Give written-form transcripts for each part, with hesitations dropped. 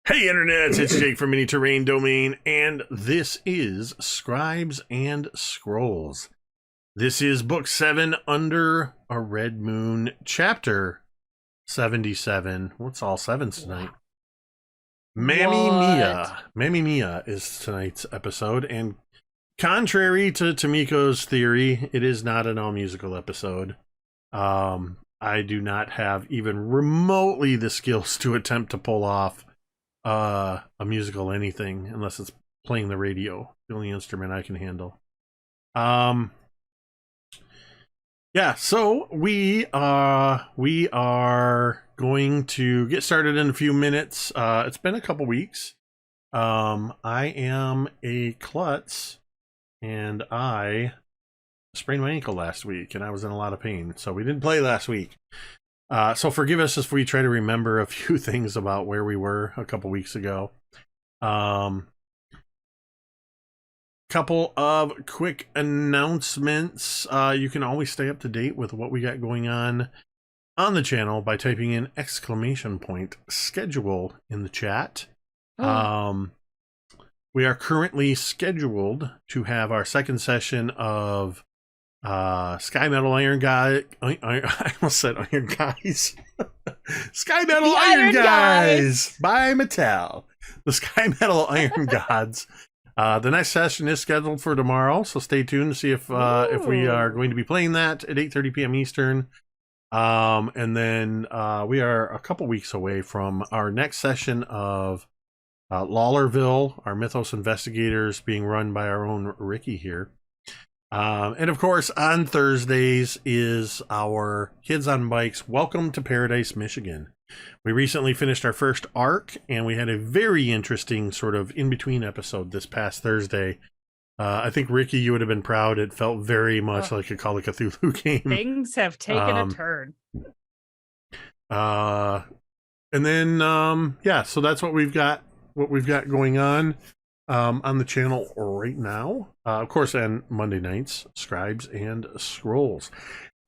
Hey internets, it's Jake from Mini Terrain Domain, and this is Scribes and Scrolls. This is Book 7 Under a Red Moon, Chapter 77. What's all sevens tonight? Mammy Mia is tonight's episode, and contrary to Tamiko's theory, it is not an all-musical episode. I do not have even remotely the skills to attempt to pull off a musical anything unless it's playing the radio, the only instrument I can handle. Yeah, so we are going to get started in a few minutes. It's been a couple weeks. I am a klutz, and I sprained my ankle last week, and I was in a lot of pain, so we didn't play last week. So forgive us if we try to remember a few things about where we were a couple weeks ago. Couple of quick announcements. You can always stay up to date with what we got going on the channel by typing in !schedule in the chat. We are currently scheduled to have our second session of Sky Metal Iron Guy. I almost said Iron Guys. Sky Metal Iron Guys by Mattel. The Sky Metal Iron Gods. The next session is scheduled for tomorrow, so stay tuned to see if we are going to be playing that at 8:30 p.m. Eastern. And then we are a couple weeks away from our next session of Lawlerville, our Mythos Investigators, being run by our own Ricky here. And of course, on Thursdays is our Kids on Bikes Welcome to Paradise, Michigan. We recently finished our first arc, and we had a very interesting sort of in-between episode this past Thursday. I think, Ricky, you would have been proud. It felt very much like a Call of Cthulhu game. Things have taken a turn. And then, yeah, so that's what we've got going on the channel right now. Of course, and Monday nights, Scribes and Scrolls.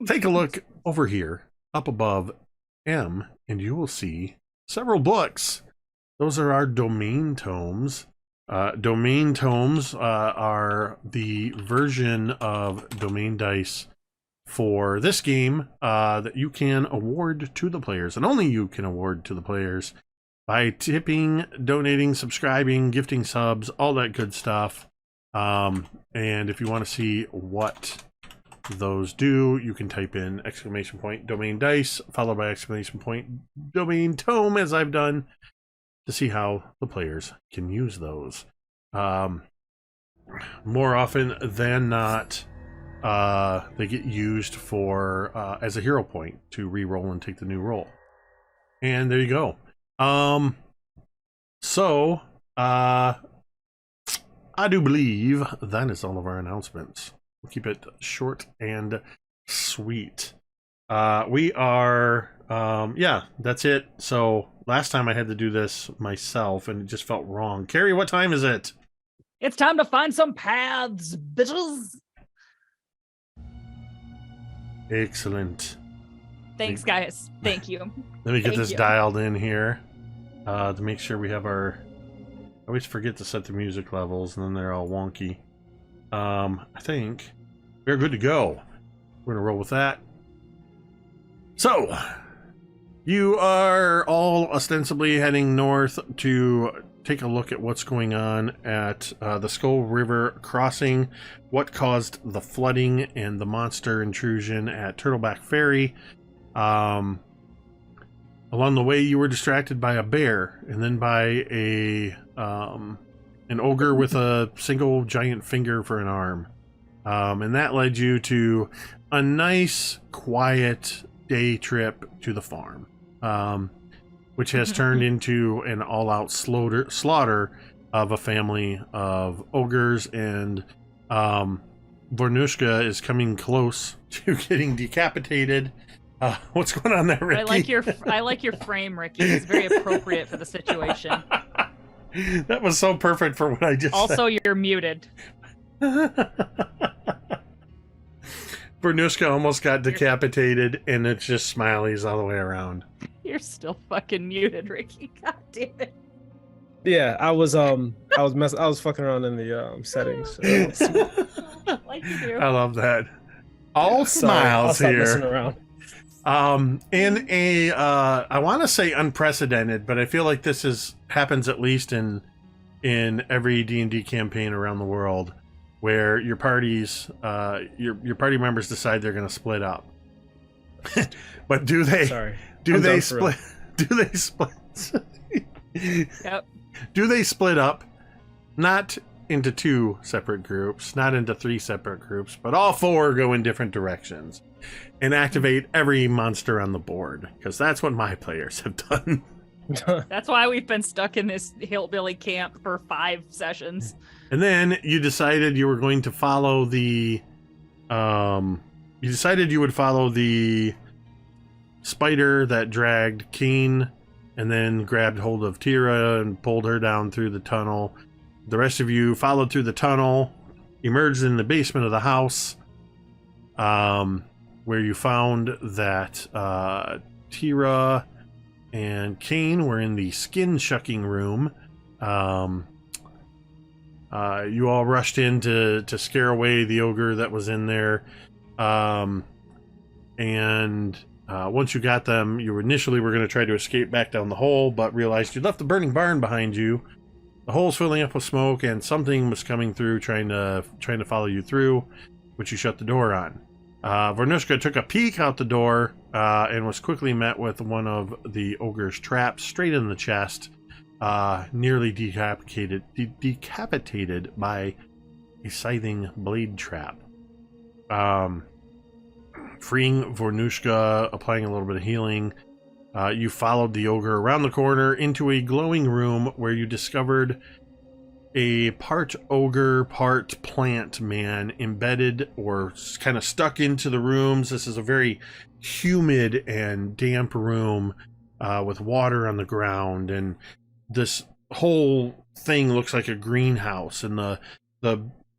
Take a look over here, up above M, and you will see several books. Those are our domain tomes. Domain tomes are the version of domain dice for this game that you can award to the players, and only you can award to the players, by tipping, donating, subscribing, gifting subs, all that good stuff. And if you want to see what those do, you can type in !domain dice, followed by !domain tome, as I've done, to see how the players can use those. More often than not, they get used for as a hero point to re-roll and take the new roll. And there you go. So I do believe that is all of our announcements. We'll keep it short and sweet. We are, yeah, that's it. So last time I had to do this myself and it just felt wrong. Cari, what time is it? It's time to find some paths, bitches. Excellent. Thanks, guys. Thank you. Let me get this dialed in here to make sure we have our... I always forget to set the music levels, and then they're all wonky. I think we're good to go. We're going to roll with that. So, you are all ostensibly heading north to take a look at what's going on at the Skull River crossing, what caused the flooding and the monster intrusion at Turtleback Ferry. Along the way, you were distracted by a bear, and then by an ogre with a single giant finger for an arm. And that led you to a nice, quiet day trip to the farm, which has turned into an all-out slaughter of a family of ogres, and Vornush'ka is coming close to getting decapitated. What's going on there, Ricky? I like your frame, Ricky. It's very appropriate for the situation. That was so perfect for what I just said. Also, you're muted. Vornush'ka almost got decapitated, and it's just smileys all the way around. You're still fucking muted, Ricky. God damn it. Yeah, I was fucking around in the settings. Like you do. I love that. All Sorry, I'll smiles stop messing here. around. In a I want to say unprecedented, but I feel like this happens at least in every D&D campaign around the world, where your parties your party members decide they're going to split up. But do they Sorry. do I'm they done for real. split do they split Yep. do they split up not into 2 separate groups, not into 3 separate groups, but all 4 go in different directions and activate every monster on the board, because that's what my players have done. That's why we've been stuck in this hillbilly camp for 5 sessions. And then you decided you were going to follow the you decided you would follow the spider that dragged Keen and then grabbed hold of Teera and pulled her down through the tunnel. The rest of you followed through the tunnel, emerged in the basement of the house, where you found that Teera and Kane were in the skin shucking room. You all rushed in to scare away the ogre that was in there. Once you got them, you initially were going to try to escape back down the hole, but realized you left the burning barn behind you. The hole's filling up with smoke, and something was coming through, trying to follow you through, which you shut the door on. Vornush'ka took a peek out the door and was quickly met with one of the ogre's traps straight in the chest, nearly decapitated by a scything blade trap. Freeing Vornush'ka, applying a little bit of healing, you followed the ogre around the corner into a glowing room where you discovered a part ogre, part plant man embedded or kind of stuck into the rooms. This is a very humid and damp room with water on the ground, and this whole thing looks like a greenhouse, and the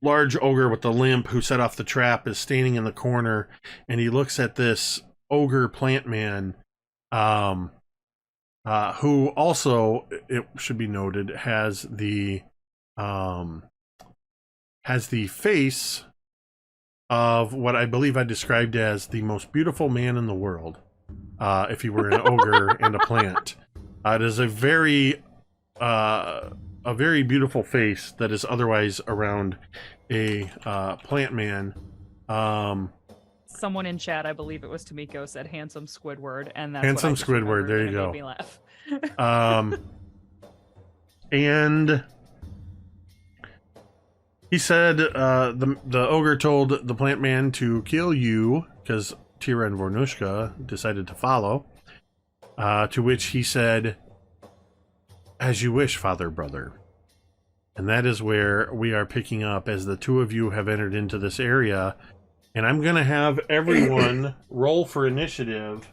large ogre with the limp who set off the trap is standing in the corner, and he looks at this ogre plant man, who also, it should be noted, has the face of what I believe I described as the most beautiful man in the world, if he were an ogre and a plant. It is a very beautiful face that is otherwise around a plant man. Someone in chat, I believe it was Tomiko, said handsome Squidward, and that's Handsome what I just Squidward, remembered, there and you it go. made me laugh. And he said the ogre told the plant man to kill you because Teera and Vornush'ka decided to follow. To which he said, "As you wish, father, brother." And that is where we are picking up as the 2 of you have entered into this area. And I'm going to have everyone roll for initiative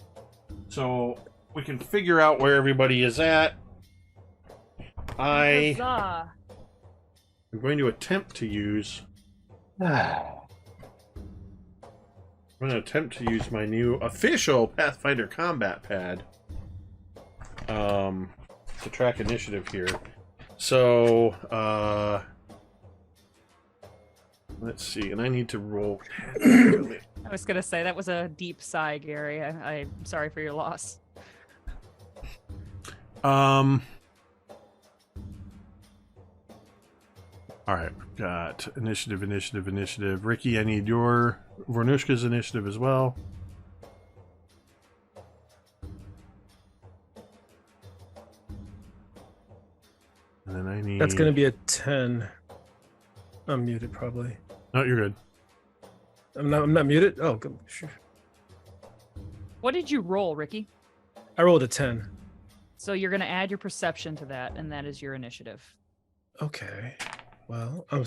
so we can figure out where everybody is at. I'm going to attempt to use... I'm going to attempt to use my new official Pathfinder combat pad to track initiative here. So, let's see, and I need to roll. I was going to say, that was a deep sigh, Gary. I'm sorry for your loss. All right, we've got initiative. Ricky, I need your Vornush'ka's initiative as well. And then I need... That's going to be a 10. I'm muted, probably. No, you're good. I'm not muted? Oh, good. Sure. What did you roll, Ricky? I rolled a 10. So you're going to add your perception to that, and that is your initiative. Okay. Well, I'm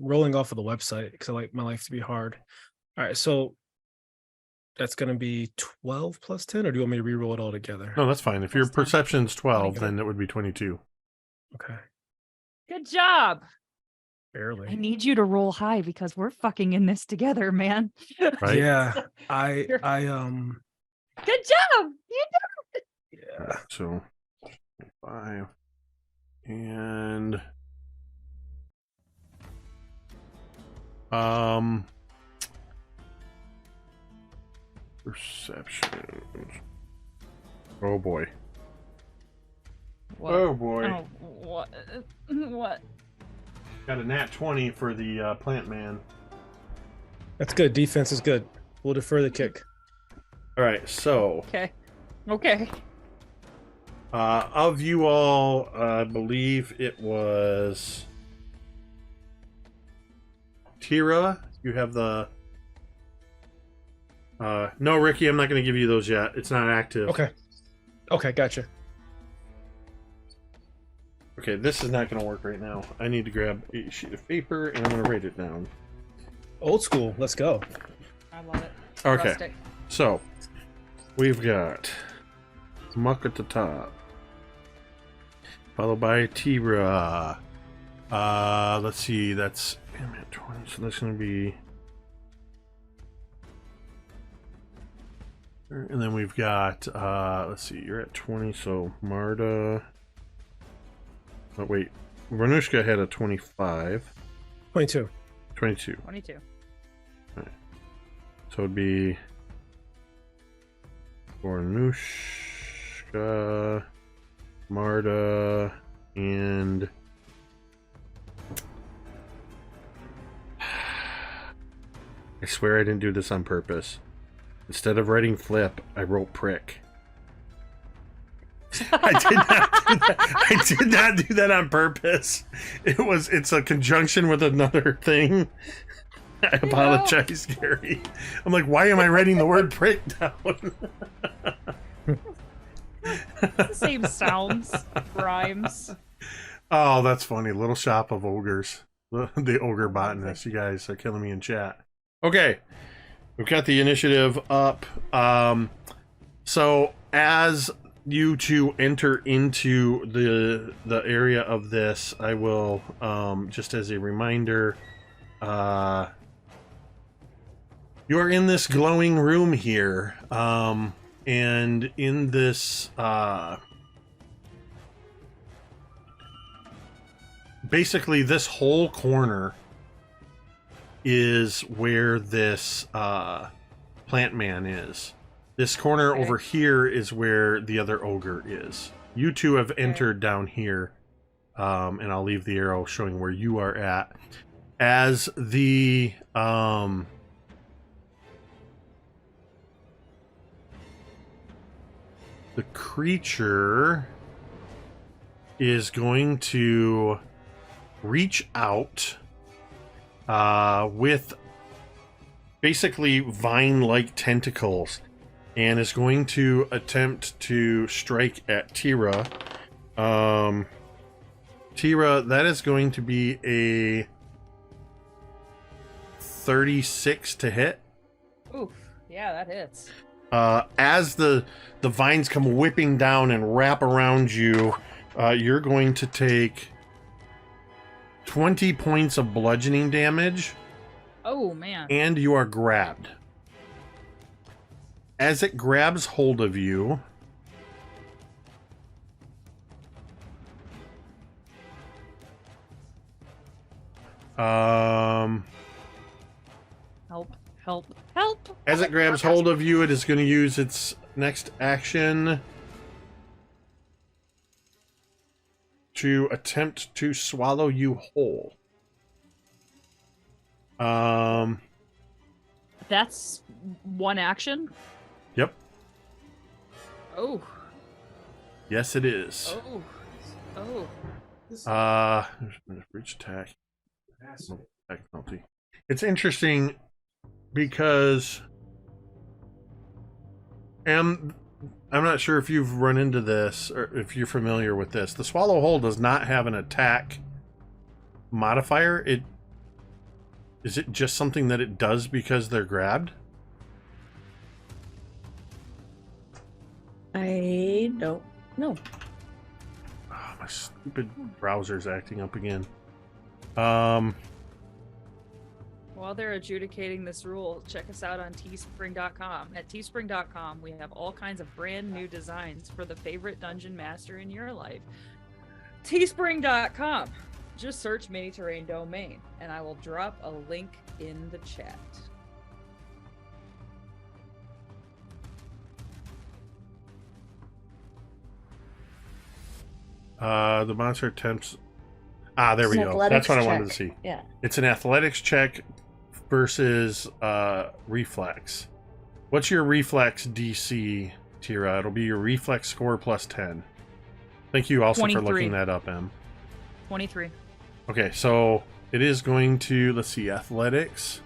rolling off of the website because I like my life to be hard. All right, so that's going to be 12 plus 10, or do you want me to re-roll it all together? No, that's fine. If your Plus 10. perception's 12, then it would be 22. Okay. Good job. Barely. I need you to roll high because we're fucking in this together, man. Right? Yeah. Good job. You did it. Yeah. So 5, And perception. Oh boy. What? Oh boy. Oh, what? What? Got a nat 20 for the plant man. That's good. Defense is good. We'll defer the kick. All right, so Okay. Okay. of you all, I believe it was Teera. You have the. No, Ricky, I'm not going to give you those yet. It's not active. Okay. Okay, gotcha. Okay, this is not going to work right now. I need to grab a sheet of paper and I'm going to write it down. Old school. Let's go. I love it. Okay, Rustic. so we've got Muck at the top, followed by Teera. Let's see, that's I'm at 20, so that's going to be. And then we've got, let's see, you're at 20, so Marda. Oh, wait. Vornush'ka had a 25. 22. 22. 22. Right. So it'd be Vornush'ka, Marda, and I swear I didn't do this on purpose. Instead of writing flip, I wrote prick. I did not do that on purpose. It's a conjunction with another thing. I apologize, Cari. I'm like, why am I writing the word prick down? The same sounds, rhymes. Oh, that's funny. Little Shop of Ogres. The ogre botanist. You guys are killing me in chat. Okay. We've got the initiative up. So as you two enter into the area of this, I will just as a reminder, you are in this glowing room here, and in this basically this whole corner is where this plant man is. This corner Okay. over here is where the other ogre is. You two have entered down here, and I'll leave the arrow showing where you are at. As the creature is going to reach out with basically vine-like tentacles and is going to attempt to strike at Teera. Teera, that is going to be a 36 to hit. Oof. Yeah, that hits. As the vines come whipping down and wrap around you, you're going to take 20 points of bludgeoning damage. Oh, man. And you are grabbed. As it grabs hold of you, Help. Help. Help. as it grabs hold of you, it is going to use its next action to attempt to swallow you whole. That's one action? Yep. Oh. Yes, it is. Oh. Oh. Breach attack. Attack penalty. It's interesting because I'm not sure if you've run into this or if you're familiar with this. The swallow whole does not have an attack modifier. Is it just something that it does because they're grabbed? I don't know. Oh, my stupid browser's acting up again. While they're adjudicating this rule, check us out on teespring.com. At teespring.com, we have all kinds of brand new designs for the favorite dungeon master in your life. Teespring.com. Just search Mini Terrain Domain, and I will drop a link in the chat. The monster attempts. There we It's an go. That's athletics what I wanted to check. see. Yeah. It's an athletics check versus reflex. What's your reflex DC, Teera? It'll be your reflex score plus 10. Thank you also for 23. looking that up, Em. 23. Okay, so it is going to, let's see, athletics.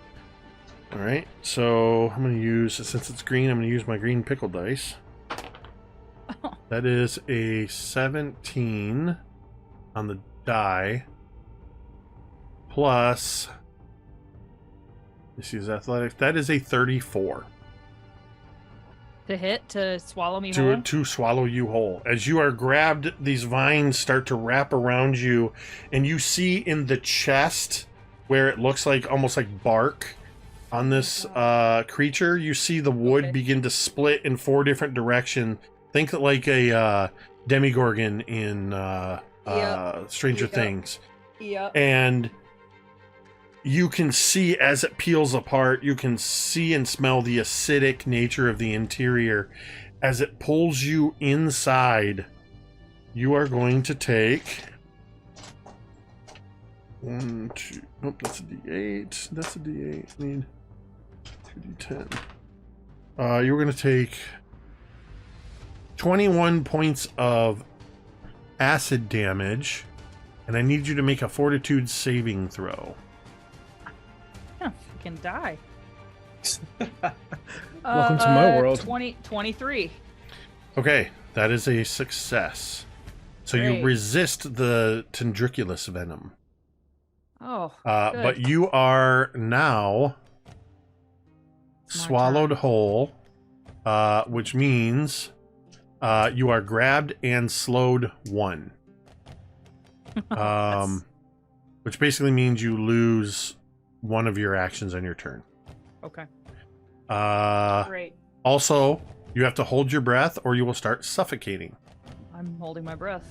All right, so I'm going to use, since it's green, I'm going to use my green pickle dice. That is a 17 on the die. Plus, this is athletics. That is a 34. To hit, to swallow me whole? To swallow you whole. As you are grabbed, these vines start to wrap around you, and you see in the chest where it looks like almost like bark on this creature, you see the wood begin to split in 4 different directions. Think like a Demigorgon in Stranger Things. Yep. And you can see as it peels apart, you can see and smell the acidic nature of the interior. As it pulls you inside, you are going to take 1, 2. Nope, that's a D8. That's a D8. I need 2D10. You're going to take 21 points of acid damage, and I need you to make a fortitude saving throw. Huh, you can die. Welcome to my world. 23. Okay, that is a success. So you Great. resist the tendriculus venom. Oh, good. But you are now It's my swallowed turn. whole, which means you are grabbed and slowed 1. Which basically means you lose 1 of your actions on your turn. Okay. Great. Also, you have to hold your breath or you will start suffocating. I'm holding my breath.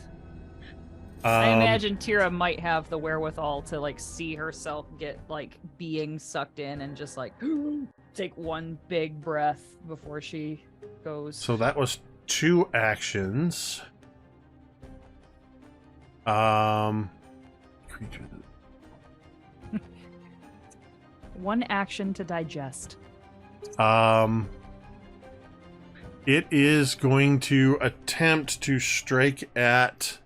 I Um, imagine Teera might have the wherewithal to like see herself get like being sucked in and just like take one big breath before she goes. So that was 2 actions. Creature. One action to digest. It is going to attempt to strike at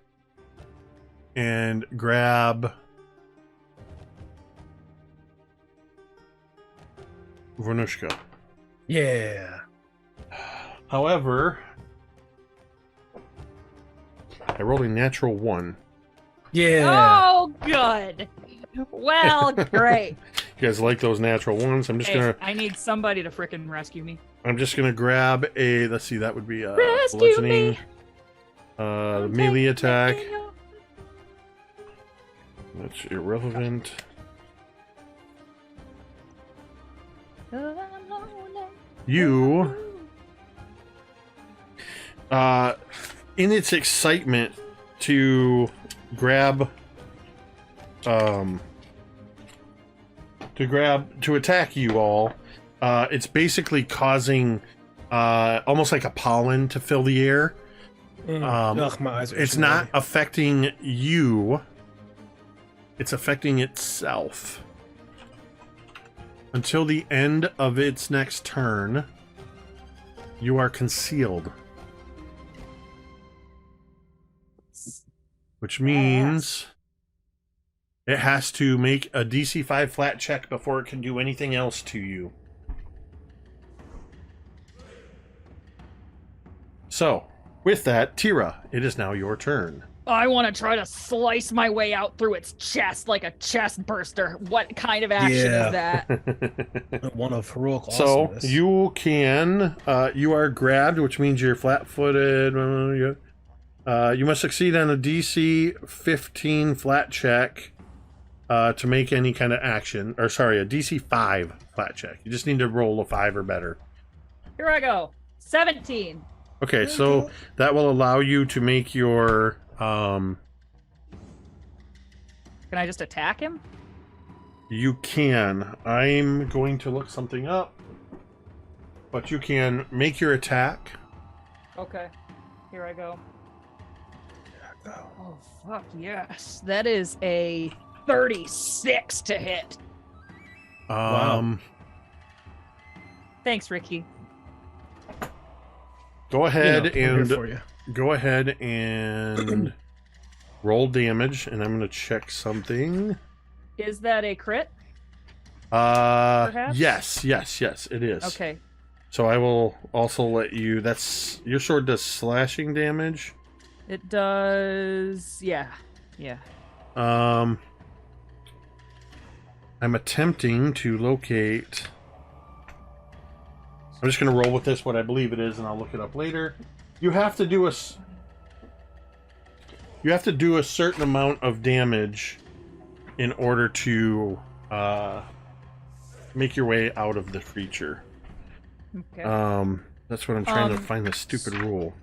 and grab Vornush'ka. Yeah. However, I rolled a natural 1. Yeah. Oh, good. Well, great. You guys like those natural ones? I'm just Hey, gonna I need somebody to frickin' rescue me. grab a, let's see, that would be a Rescue bludgeoning, me. melee attack. That's irrelevant. You, in its excitement to grab, to attack you all, it's basically causing almost like a pollen to fill the air. Ugh, my eyes are It's itching not already. affecting you, it's affecting itself. Until the end of its next turn, you are concealed. Which means it has to make a DC 5 flat check before it can do anything else to you. So, with that, Teera, it is now your turn. I want to try to slice my way out through its chest like a chest burster. What kind of action Yeah. is that? One of heroic So awesomeness. you can, you are grabbed, which means you're flat-footed. You must succeed on a DC 15 flat check to make any kind of action. Or sorry, a DC 5 flat check. You just need to roll a 5 or better. Here I go. 17. Okay, so that will allow you to make your Can I just attack him? You can. I'm going to look something up. But you can make your attack. Okay. Here I go. Oh, fuck yes. That is a 36 to hit. Wow. Thanks, Ricky. Go ahead I'm here and for you. go ahead and roll damage, and I'm going to check something. Is that a crit? Perhaps? Yes, it is. Okay. So I will also let you. Your sword does slashing damage. It does. Yeah. I'm attempting to locate. I'm just going to roll with this, what I believe it is, and I'll look it up later. You have to do a certain amount of damage in order to make your way out of the creature. Okay. That's what I'm trying to find, the stupid rule.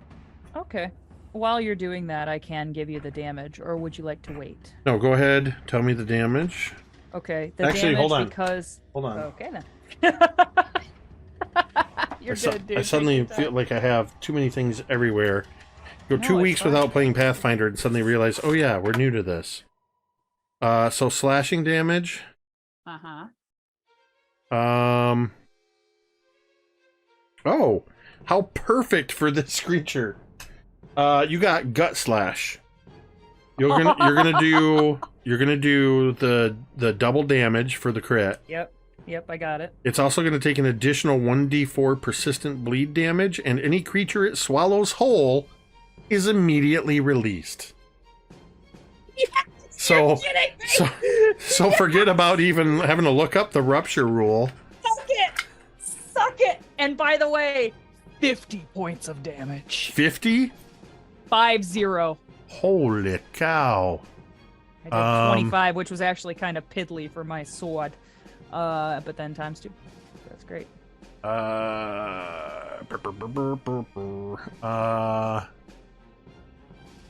Okay. While you're doing that, I can give you the damage, or would you like to wait? No, go ahead. Tell me the damage. Okay. The Actually, damage hold on. Because... Hold on. Okay, then. You're good, dude. I suddenly feel like I have too many things everywhere. Go No, 2 it's weeks fine. without playing Pathfinder and suddenly realize, oh yeah, we're new to this. So slashing damage. Uh-huh. Oh, how perfect for this creature. You got gut slash. You're gonna do the double damage for the crit. Yep, I got it. It's also going to take an additional 1d4 persistent bleed damage, and any creature it swallows whole is immediately released. Yes, So, you're kidding me! so forget about even having to look up the rupture rule. Suck it! And by the way, 50 points of damage. 50? 5-0. Holy cow. I did 25, which was actually kind of piddly for my sword. But then times 2. That's great.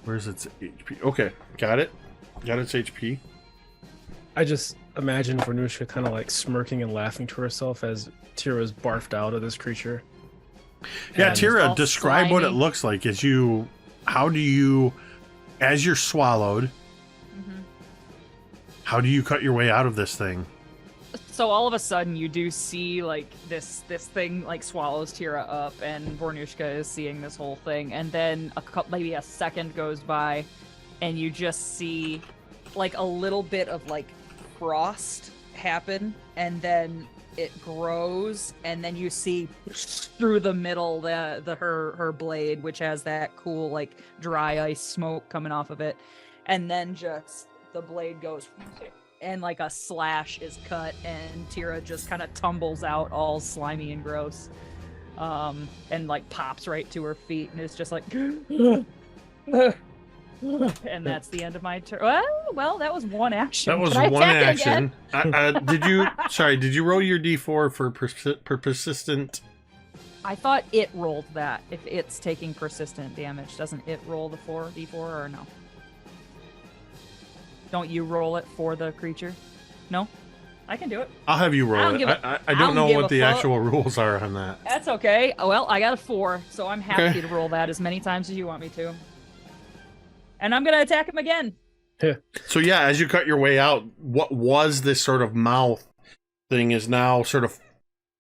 Where's its HP? Okay, got it. Got its HP. I just imagine Vornush'ka kind of like smirking and laughing to herself as Teera's barfed out of this creature. Yeah, And- Teera, all describe what it slimy. looks like as you're swallowed, how do you cut your way out of this thing? So all of a sudden, you do see like this thing like swallows Teera up, and Vornush'ka is seeing this whole thing, and then maybe a second goes by, and you just see like a little bit of like frost happen, and then it grows, and then you see through the middle her blade, which has that cool like dry ice smoke coming off of it, and then just the blade goes. And like a slash is cut, and Teera just kind of tumbles out all slimy and gross, and like pops right to her feet, and is just like, and that's the end of my turn. Well, that was one action. That was Can I one attack action. again? Did you roll your d4 for persistent? I thought it rolled that. If it's taking persistent damage, doesn't it roll the d4 or no? Don't you roll it for the creature? No? I can do it. I'll have you I roll don't it. give a- I I don't don't know give what a the fuck. actual rules are on that. That's okay. Well, I got a 4, so I'm happy Okay. to roll that as many times as you want me to. And I'm going to attack him again. So yeah, as you cut your way out, what was this sort of mouth thing is now sort of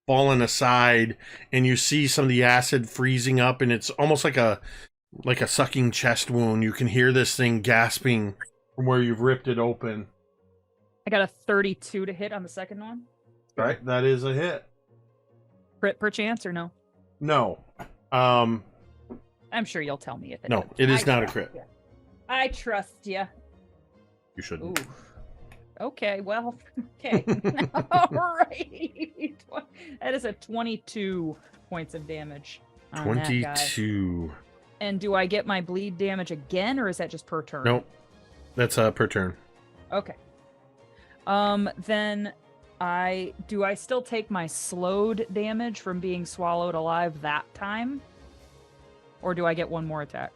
fallen aside, and you see some of the acid freezing up, and it's almost like a sucking chest wound. You can hear this thing gasping from where you've ripped it open. I got a 32 to hit on the second one. Right, that is a hit. Crit per chance or no? No, I'm sure you'll tell me if it no, is. it is I not a trust crit. ya. I trust you. You shouldn't. Ooh. Okay, well, okay. All right. That is a 22 points of damage on that guy. 22. And do I get my bleed damage again, or is that just per turn? Nope, that's per turn. Okay. Then I still take my slowed damage from being swallowed alive that time? Or do I get one more attack?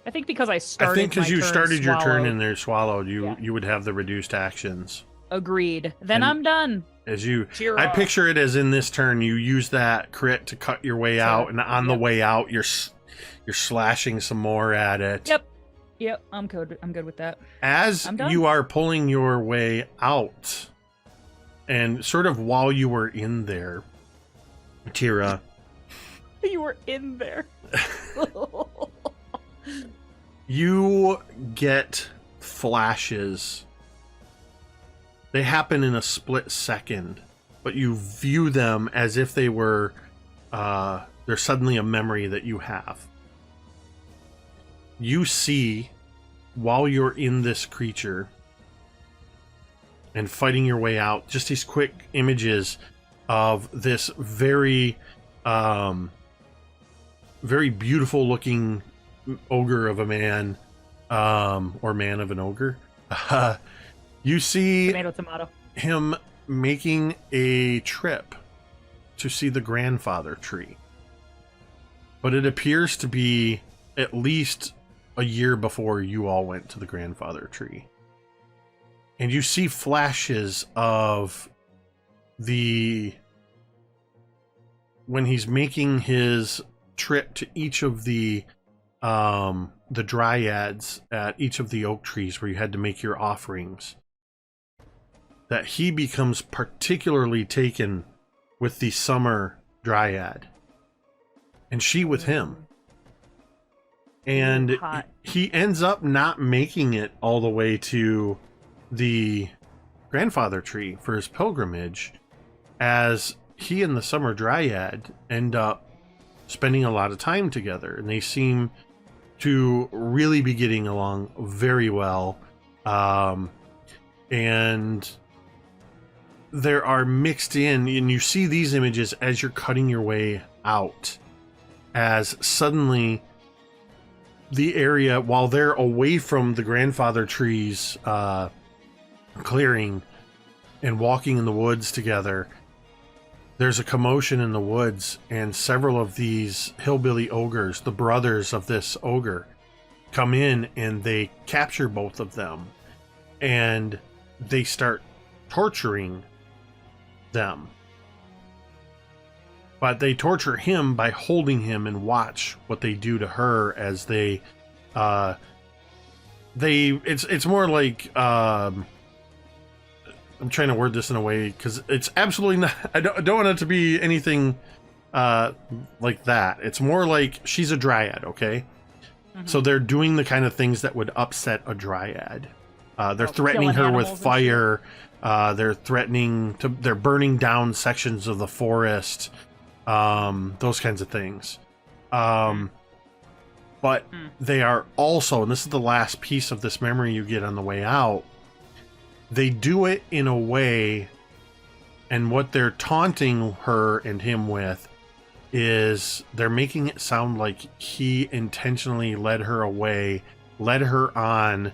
I I think because I I started. think because my you turn started your turn swallowed. and they're swallowed, Yeah. you would have the reduced actions. Agreed. Then And- I'm done. As you, Teera. I picture it as in this turn, you use that crit to cut your way out, and on the way out, you're slashing some more at it. Yep. I'm good. I'm good with that. As I'm done. you are pulling your way out, and sort of while you were in there, Teera, You were in there. you get flashes. They happen in a split second, but you view them as if they were, they're suddenly a memory that you have. You see, while you're in this creature and fighting your way out, just these quick images of this very, very beautiful looking ogre of a man, or man of an ogre. You see Tomato. him making a trip to see the grandfather tree. But it appears to be at least a year before you all went to the grandfather tree. And you see flashes of when he's making his trip to each of the dryads at each of the oak trees where you had to make your offerings, that he becomes particularly taken with the summer dryad, and she with him. And Hot. he ends up not making it all the way to the grandfather tree for his pilgrimage, as he and the summer dryad end up spending a lot of time together, and they seem to really be getting along very well. And there are mixed in, and you see these images as you're cutting your way out, as suddenly the area, while they're away from the grandfather tree's clearing and walking in the woods together, there's a commotion in the woods, and several of these hillbilly ogres, the brothers of this ogre, come in and they capture both of them, and they start torturing them. But they torture him by holding him, and watch what they do to her as it's more like, I'm trying to word this in a way because it's absolutely not, I don't want it to be anything like that. It's more like she's a dryad, okay? Mm-hmm. So they're doing the kind of things that would upset a dryad. They're Oh, threatening killing her with animals and fire. They're burning down sections of the forest. Those kinds of things. But they are also, and this is the last piece of this memory you get on the way out, they do it in a way, and what they're taunting her and him with is they're making it sound like he intentionally led her away, led her on,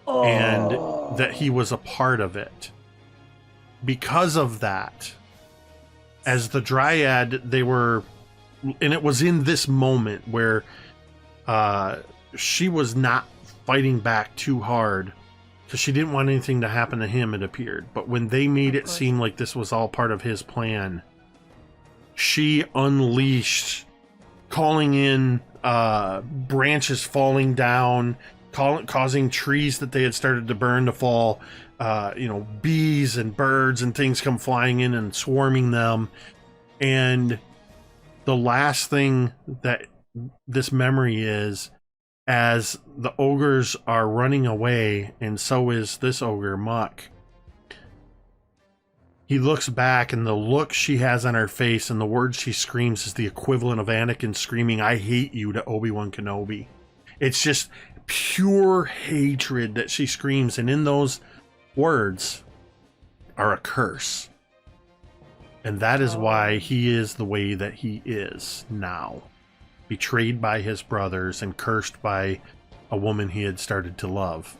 and that he was a part of it. Because of that, as the dryad, they were, and it was in this moment where she was not fighting back too hard because she didn't want anything to happen to him, it appeared. But when they made it seem like this was all part of his plan, she unleashed, calling in branches falling down, causing trees that they had started to burn to fall. Bees and birds and things come flying in and swarming them. And the last thing that this memory is, as the ogres are running away, and so is this ogre, Muck, he looks back, and the look she has on her face and the words she screams is the equivalent of Anakin screaming, "I hate you," to Obi-Wan Kenobi. It's just pure hatred that she screams, and in those words are a curse. And that is why he is the way that he is now. Betrayed by his brothers and cursed by a woman he had started to love.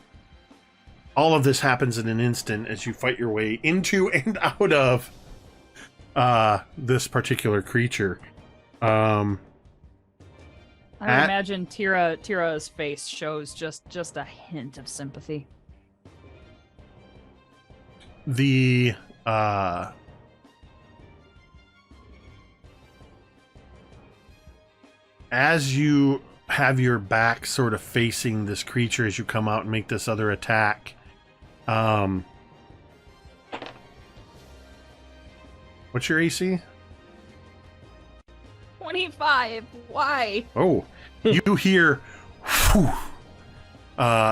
All of this happens in an instant as you fight your way into and out of this particular creature. I I would imagine Teera's face shows just a hint of sympathy. The as you have your back sort of facing this creature as you come out and make this other attack, what's your AC? 25. Why? Oh, you hear,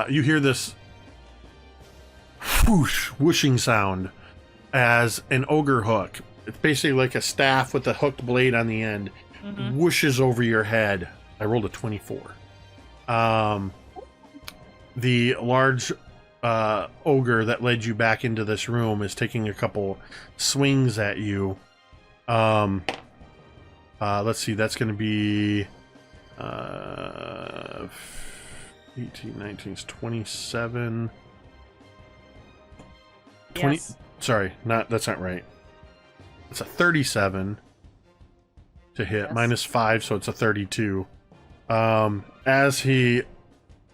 you hear this whoosh, whooshing sound as an ogre hook. It's basically like a staff with a hooked blade on the end. Whooshes over your head. I rolled a 24. The large ogre that led you back into this room is taking a couple swings at you. Let's see, that's going to be 18, 19, 27. 20. Yes. Sorry, that's not right. It's a 37 to hit, Yes. minus 5, so it's a 32. As he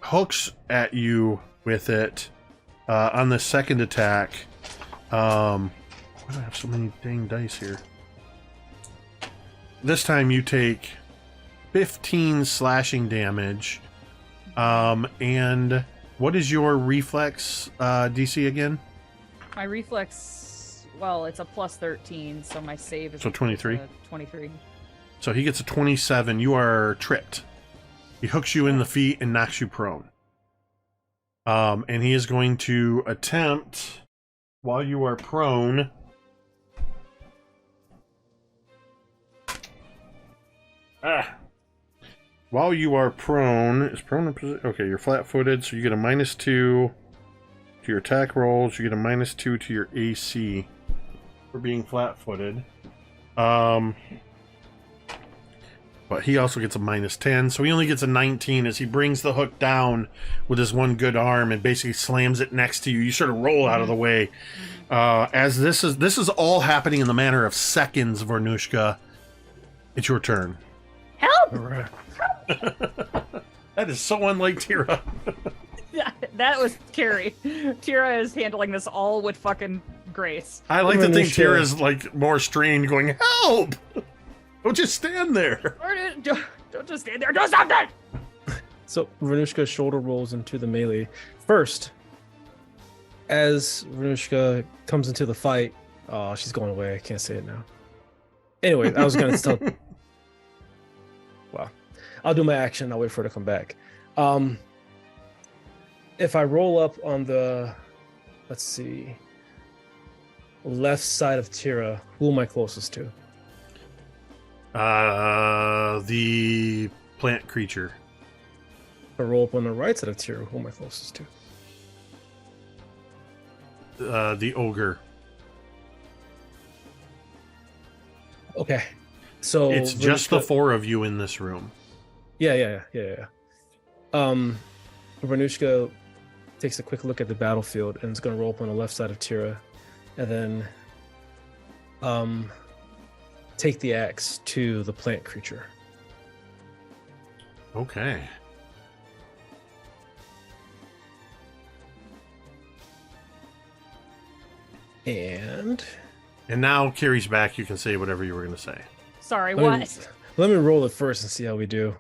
hooks at you with it on the second attack, why do I have so many dang dice here? This time you take 15 slashing damage. And what is your reflex DC again? My reflex, well, it's a plus 13, so my save is So 23? 23. So he gets a 27. You are tripped. He hooks you in the feet and knocks you prone. And he is going to attempt, while you are prone, while you are prone, is prone in position? Okay, you're flat-footed, so you get a -2 to your attack rolls. You get a -2 to your AC for being flat-footed. But he also gets a -10, so he only gets a 19 as he brings the hook down with his one good arm and basically slams it next to you. You sort of roll out of the way. As this is all happening in the matter of seconds, Vornush'ka. It's your turn. Help! All right. That is so unlike Teera. That was Cari. Teera is handling this all with fucking grace. I like to think Vornush'ka. Teera's like more strained, going, "Help! Don't just stand there." Don't just stand there. Do something! So Vornush'ka shoulder rolls into the melee. First, as Vornush'ka comes into the fight, oh, she's going away. I can't say it now. Anyway, I was gonna tell. Well, I'll do my action. I'll wait for her to come back. If I roll up on the, let's see, left side of Teera, who am I closest to? The plant creature. If I roll up on the right side of Teera, who am I closest to? The ogre. Okay, so It's just the Vornush'ka- 4 of you in this room. Yeah. Vornush'ka takes a quick look at the battlefield and is going to roll up on the left side of Teera, and then take the axe to the plant creature. Okay. And And now Cari's back. You can say whatever you were going to say. Sorry, let me- what? let me roll it first and see how we do.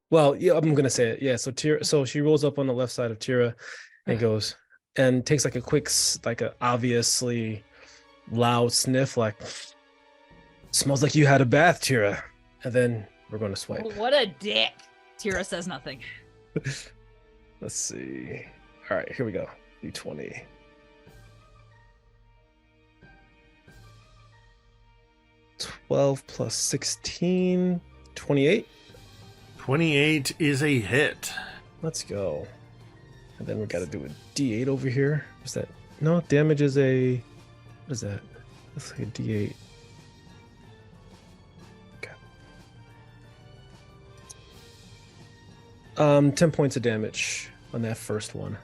Well, yeah, I'm gonna say it. Yeah, so so she rolls up on the left side of Teera and goes and takes like a quick, like a obviously loud sniff, like smells like you had a bath, Teera. And then we're gonna swipe. What a dick. Teera says nothing. Let's see. All right, here we go. D20. $12 plus 16, 28. 28 is a hit. Let's go. And then we got to do a D8 over here. Is that no damage? Is a what is that? That's like a D8. Okay. 10 points of damage on that first one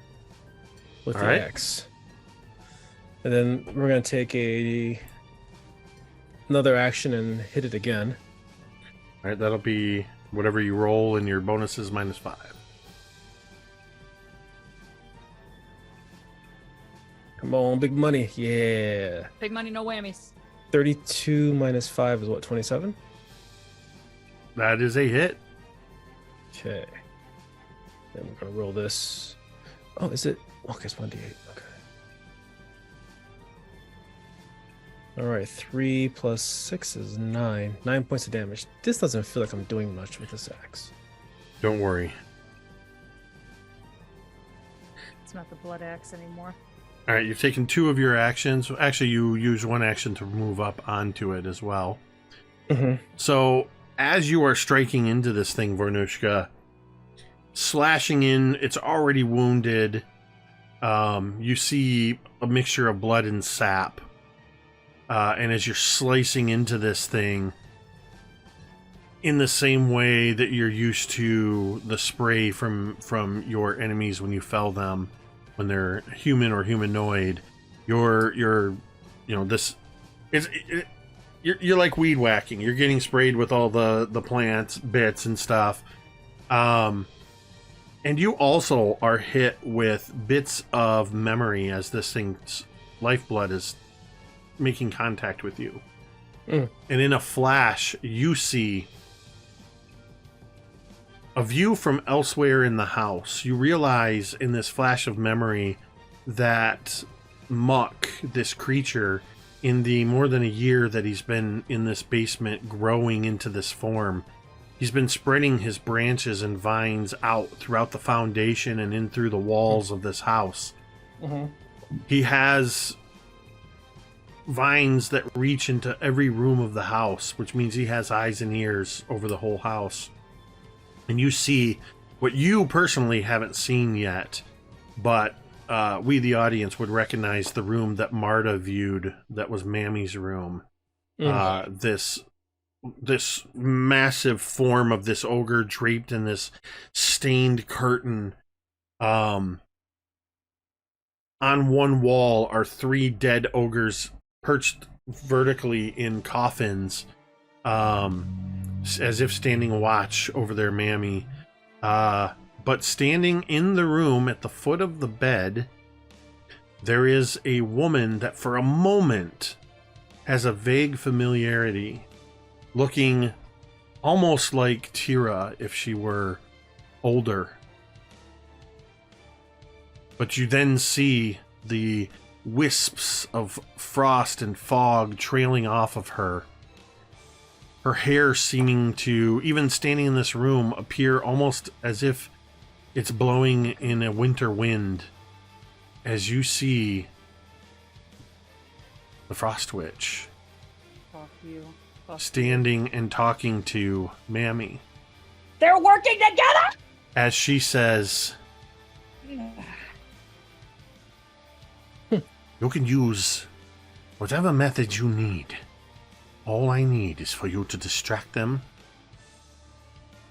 with All the right. axe. And then we're gonna take another action and hit it again. All right, that'll be Whatever you roll, and your bonus is -5. Come on, big money. Yeah. Big money, no whammies. 32 minus 5 is what, 27? That is a hit. Okay. Then we're going to roll this. Oh, is it? Okay, it's 1d8. Okay. All right, 3 plus 6 is 9. 9 points of damage. This doesn't feel like I'm doing much with this axe. Don't worry. It's not the blood axe anymore. All right, you've taken 2 of your actions. Actually, you use 1 action to move up onto it as well. Mm-hmm. So, as you are striking into this thing, Vornush'ka, slashing in, it's already wounded. You see a mixture of blood and sap. And as you're slicing into this thing, in the same way that you're used to the spray from your enemies when you fell them, when they're human or humanoid, you're like weed whacking. You're getting sprayed with all the plant bits and stuff. And you also are hit with bits of memory as this thing's lifeblood is making contact with you. And in a flash, you see a view from elsewhere in the house. You realize in this flash of memory that Muck, this creature, in the more than a year that he's been in this basement growing into this form, he's been spreading his branches and vines out throughout the foundation and in through the walls of this house. He has vines that reach into every room of the house, which means he has eyes and ears over the whole house. And you see what you personally haven't seen yet, but we, the audience, would recognize the room that Marda viewed that was Mammy's room. This massive form of this ogre draped in this stained curtain. On one wall are 3 dead ogres perched vertically in coffins, as if standing watch over their Mammy. But standing in the room at the foot of the bed, there is a woman that for a moment has a vague familiarity, looking almost like Teera if she were older. But you then see the wisps of frost and fog trailing off of her. Her hair seeming to, even standing in this room, appear almost as if it's blowing in a winter wind. As you see the Frost Witch Fuck you. Fuck standing and talking to Mammy. They're working together! As she says, you can use whatever method you need. All I need is for you to distract them,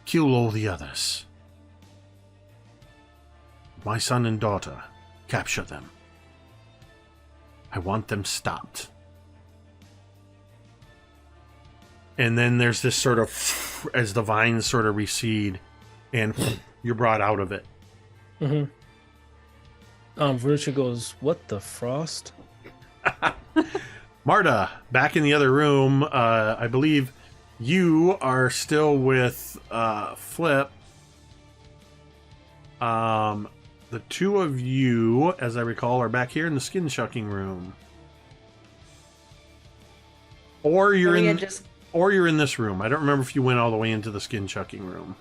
kill all the others. My son and daughter, capture them. I want them stopped. And then there's this sort of, as the vines sort of recede, and you're brought out of it. Vornush'ka goes, what the frost? Marda, back in the other room. I believe you are still with Flip. The 2 of you, as I recall, are back here in the skin shucking room. Or you're or you're in this room. I don't remember if you went all the way into the skin shucking room.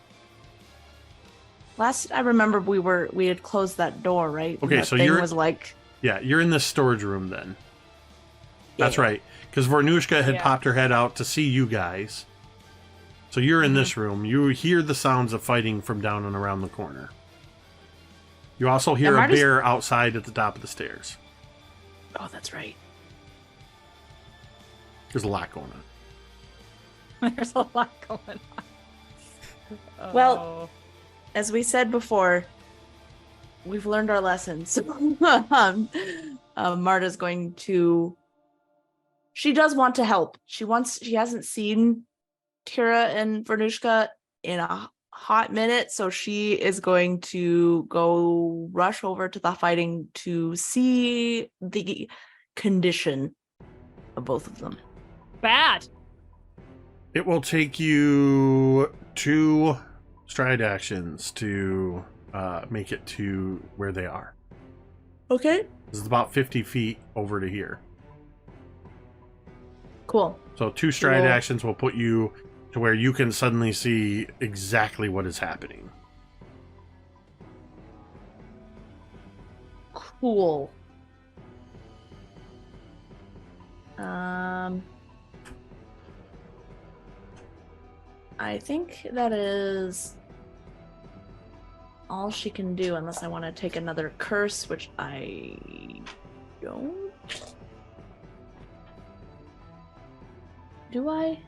Last I remember, we had closed that door, right? Okay, that so thing you're was like, yeah, you're in this storage room then. That's Yeah. right, because Vornush'ka had Yeah. popped her head out to see you guys. So you're in this room. You hear the sounds of fighting from down and around the corner. You also hear a Marda's- bear outside at the top of the stairs. oh, that's right. There's a lot going on. There's a lot going on. Well, as we said before, we've learned our lessons. Marta's going to. She does want to help. She hasn't seen Teera and Vornush'ka in a hot minute, so she is going to go rush over to the fighting to see the condition of both of them. Bad. It will take you 2 stride actions to make it to where they are. Okay. This is about 50 feet over to here. Cool. So 2 stride Cool. actions will put you to where you can suddenly see exactly what is happening. Cool. I think that is all she can do, unless I want to take another curse, which I don't. Do I?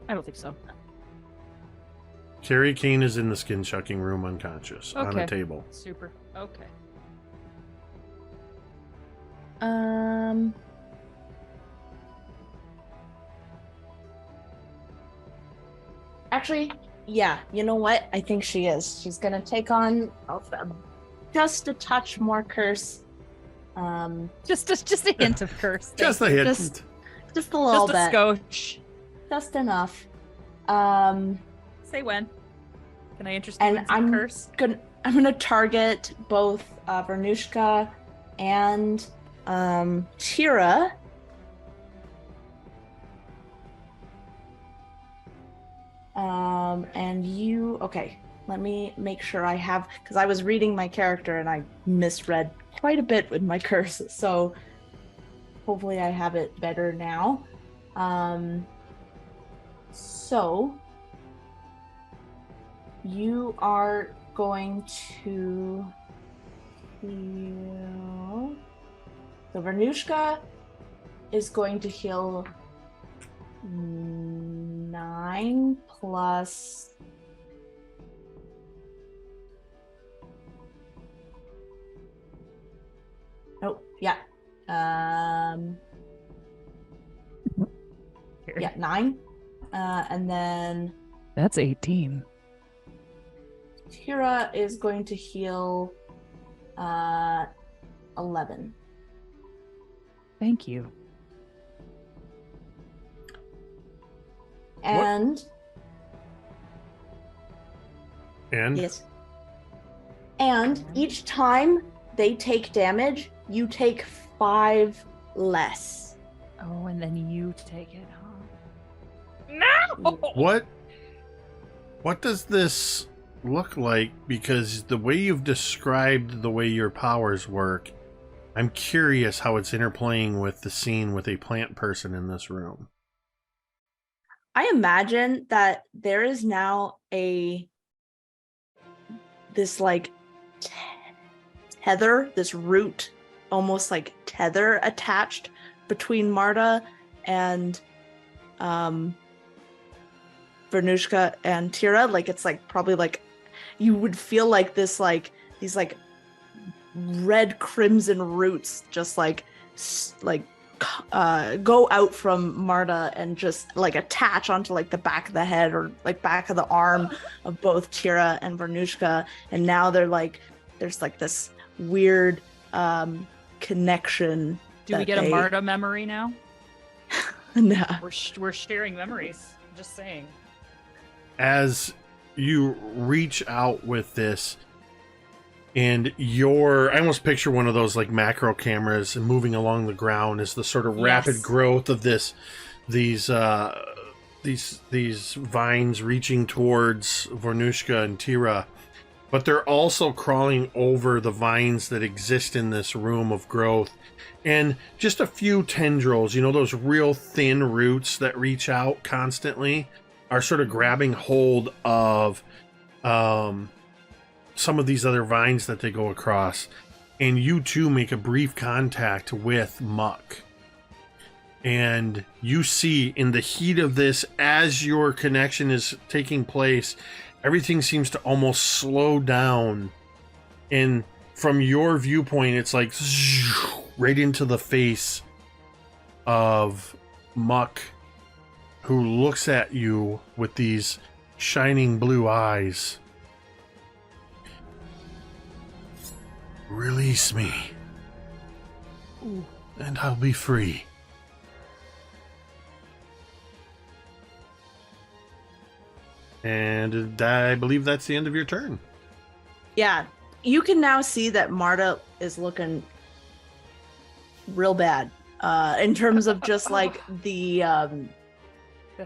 I don't think so. Cari Kane is in the skin shucking room unconscious on a Okay. table. Super. Okay. Actually, yeah, you know what? I think she is. She's gonna take on just a touch more curse. Just a hint of curse. Just a hit. Just a little Just a bit. skosh. Just enough. Say when. Can I interest you And in some I'm curse? I'm gonna target both Vornush'ka and Teera. And you, okay, let me make sure I have, because I was reading my character and I misread quite a bit with my curse, so hopefully I have it better now. So you are going to heal. So Vornush'ka is going to heal 9 plus. Oh, yeah. Yeah, 9. And then That's 18. Teera is going to heal 11. Thank you. And yes. And each time they take damage, you take 5 less. Oh, and then you take it, huh? No! What does this look like? Because the way you've described the way your powers work, I'm curious how it's interplaying with the scene with a plant person in this room. I imagine that there is now this like tether, this root, almost like tether attached between Marda and Vornush'ka and Teera. Like it's like probably like you would feel like this like these like red crimson roots just go out from Marda and just like attach onto like the back of the head or like back of the arm of both Teera and Vornush'ka, and now they're like there's like this weird connection. Do we get a Marda memory now? No. We're sharing memories. Just saying. As you reach out with this, and I almost picture one of those like macro cameras moving along the ground as the sort of rapid growth of these vines reaching towards Vornush'ka and Teera, but they're also crawling over the vines that exist in this room of growth, and just a few tendrils, those real thin roots that reach out constantly, are sort of grabbing hold of some of these other vines that they go across, and you too make a brief contact with Muck. And you see in the heat of this, as your connection is taking place, everything seems to almost slow down. And from your viewpoint, it's like right into the face of Muck, who looks at you with these shining blue eyes. Release me, and I'll be free. And I believe that's the end of your turn. Yeah, you can now see that Marda is looking real bad in terms of just like the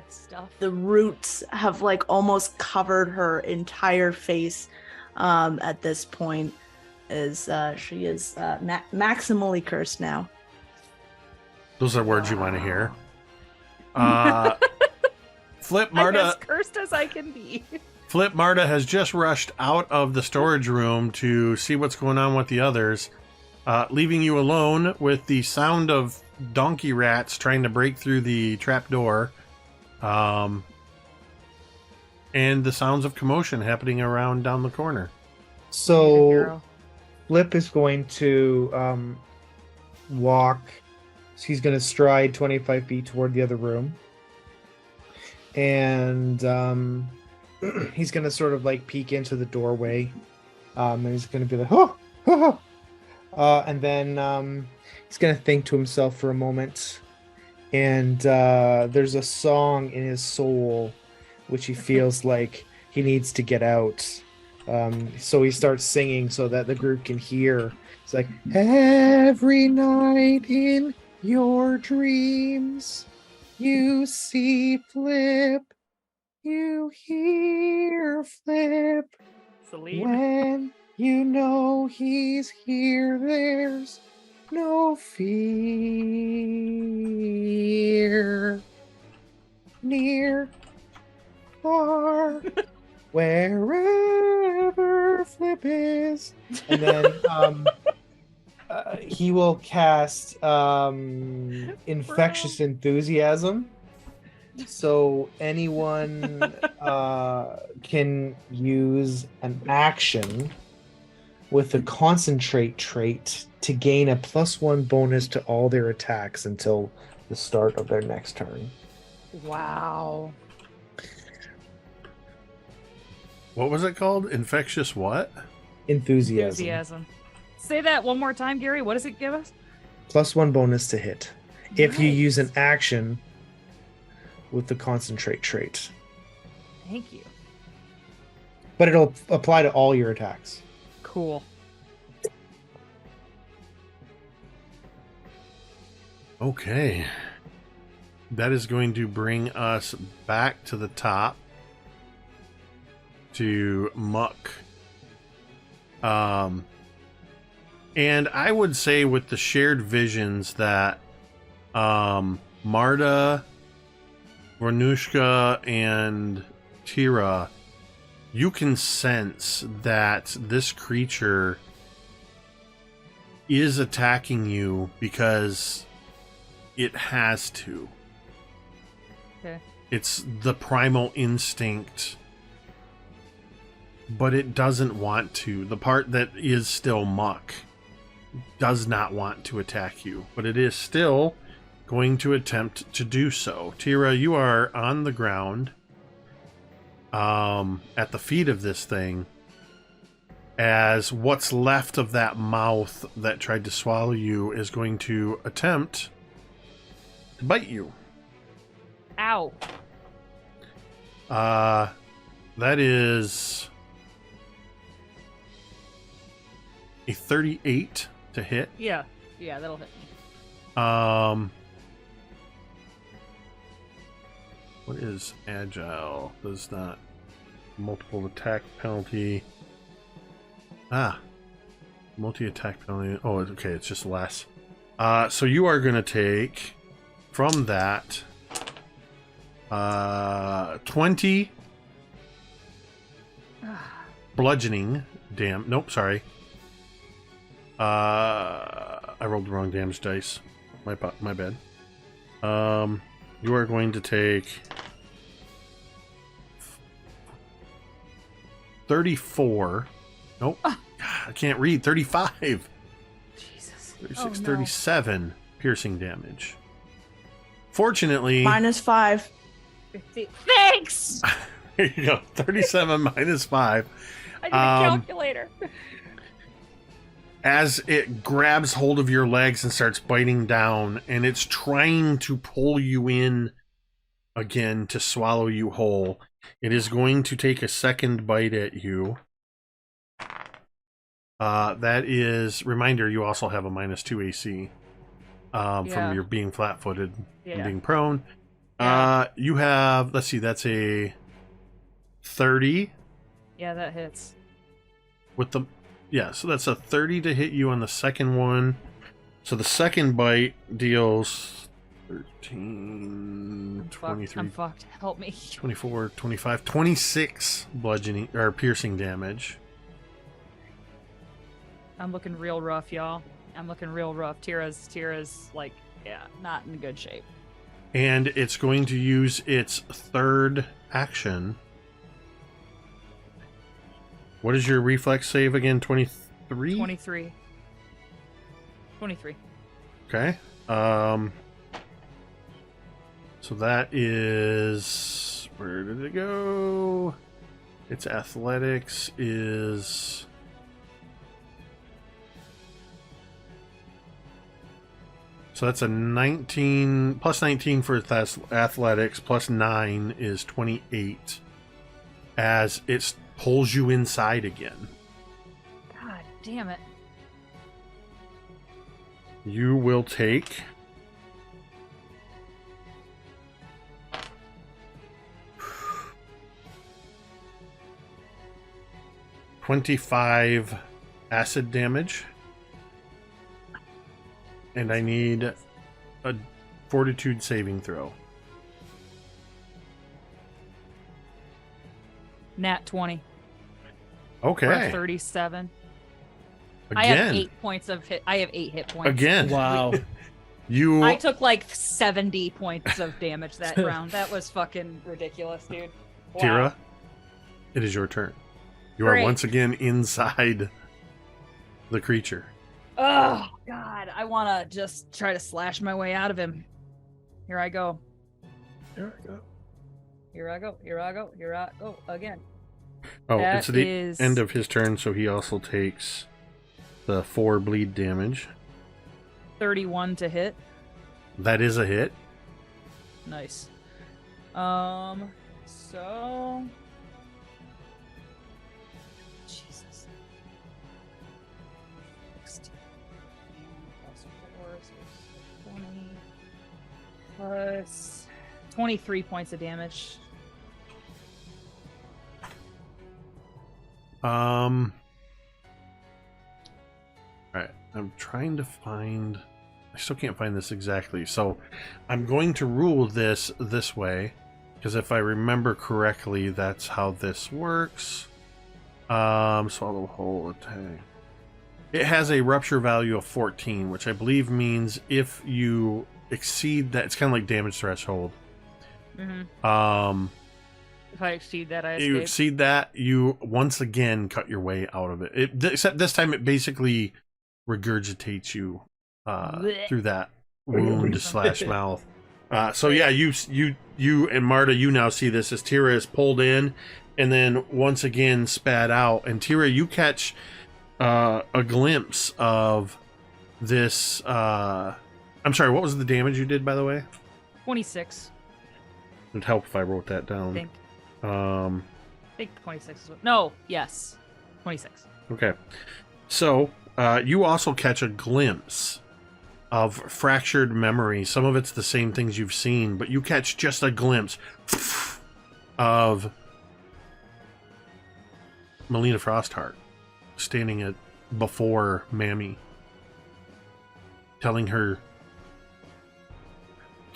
stuff. the roots have like almost covered her entire face at this point, as she is maximally cursed now. Those are words you want to hear. Flip Marda. I'm as cursed as I can be. Flip Marda has just rushed out of the storage room to see what's going on with the others, leaving you alone with the sound of donkey rats trying to break through the trap door, and the sounds of commotion happening around down the corner. So Flip is going to walk. He's going to stride 25 feet toward the other room. And he's going to sort of like peek into the doorway. And he's going to be like, oh. And then he's going to think to himself for a moment. And there's a song in his soul which he feels like he needs to get out. So he starts singing so that the group can hear. It's like, every night in your dreams, you see Flip, you hear Flip. Celine. When you know he's here, there's no fear. Near, far, wherever Flip is. And then he will cast infectious enthusiasm. So anyone can use an action with the concentrate trait to gain a +1 bonus to all their attacks until the start of their next turn. Wow. What was it called? Infectious what? Enthusiasm. Say that one more time, Gary. What does it give us? +1 bonus to hit. If you Nice. use an action with the concentrate trait. Thank you. But it'll apply to all your attacks. Cool. Okay. That is going to bring us back to the top to Muck. And I would say with the shared visions that Marda, Vornush'ka, and Teera, you can sense that this creature is attacking you because it has to. Okay. It's the primal instinct, but it doesn't want to. The part that is still Muck does not want to attack you, but it is still going to attempt to do so. Teera, you are on the ground at the feet of this thing, as what's left of that mouth that tried to swallow you is going to attempt to bite you. Ow. That is a 38 to hit. Yeah. Yeah, that'll hit me. What is agile? Does not multiple attack penalty. Multi-attack penalty. Oh, okay, it's just less. So you are going to take from that 20 bludgeoning nope, sorry. I rolled the wrong damage dice. My bad. You are going to take 34. Nope. God, I can't read. 35. Jesus. 36, Oh, no. 37 piercing damage Fortunately, -5. 50. Thanks. there you go. 37 minus 5. I need a calculator. As it grabs hold of your legs and starts biting down, and it's trying to pull you in again to swallow you whole, it is going to take a second bite at you. That is, reminder, you also have a -2 AC from your being flat-footed and being prone. Yeah. You have, let's see, that's a 30 Yeah, that hits. with the, yeah, so that's a 30 to hit you on the second one. So the second bite deals 13, 23, I'm fucked. Help me. 24, 25, 26 bludgeoning or piercing damage. I'm looking real rough, y'all. I'm looking real rough. Teera's like, yeah, not in good shape. And it's going to use its third action. What is your reflex save again? 23? 23. 23. Okay. So that is, where did it go? Its athletics is, so that's a 19 plus 19 for its athletics plus 9 is 28 as it pulls you inside again. God damn it. You will take 25 acid damage. And I need a fortitude saving throw. Nat 20. Okay. For a 37. Again. I have 8 points of hit. I have 8 hit points. Again. Wow. You. I took like 70 points of damage that round. That was fucking ridiculous, dude. Wow. Teera, it is your turn. You Great. are once again inside the creature. Oh, God. I want to just try to slash my way out of him. Here I go. There we go. Here I go. Here I go. Here I go again. Oh, That it's the is- end of his turn, so he also takes the 4 bleed damage. 31 to hit. That is a hit. Nice. So Jesus. 16 plus 4 so 20 plus 23 points of damage. All right, I'm trying to find. I still can't find this exactly, so I'm going to rule this way, because if I remember correctly, that's how this works. Swallow whole attack. It has a rupture value of 14, which I believe means if you exceed that, it's kind of like damage threshold. Mm-hmm. If I exceed that, I escape. You exceed that, you once again cut your way out of it. Except this time, it basically regurgitates you through that wound slash mouth. So yeah, you and Marda, you now see this as Teera is pulled in, and then once again spat out. And Teera, you catch a glimpse of this. I'm sorry, what was the damage you did, by the way? 26. It'd help if I wrote that down. I think 26 is what... No, yes. 26. Okay. So, you also catch a glimpse of fractured memory. Some of it's the same things you've seen, but you catch just a glimpse of Melina Frostheart standing before Mammy, telling her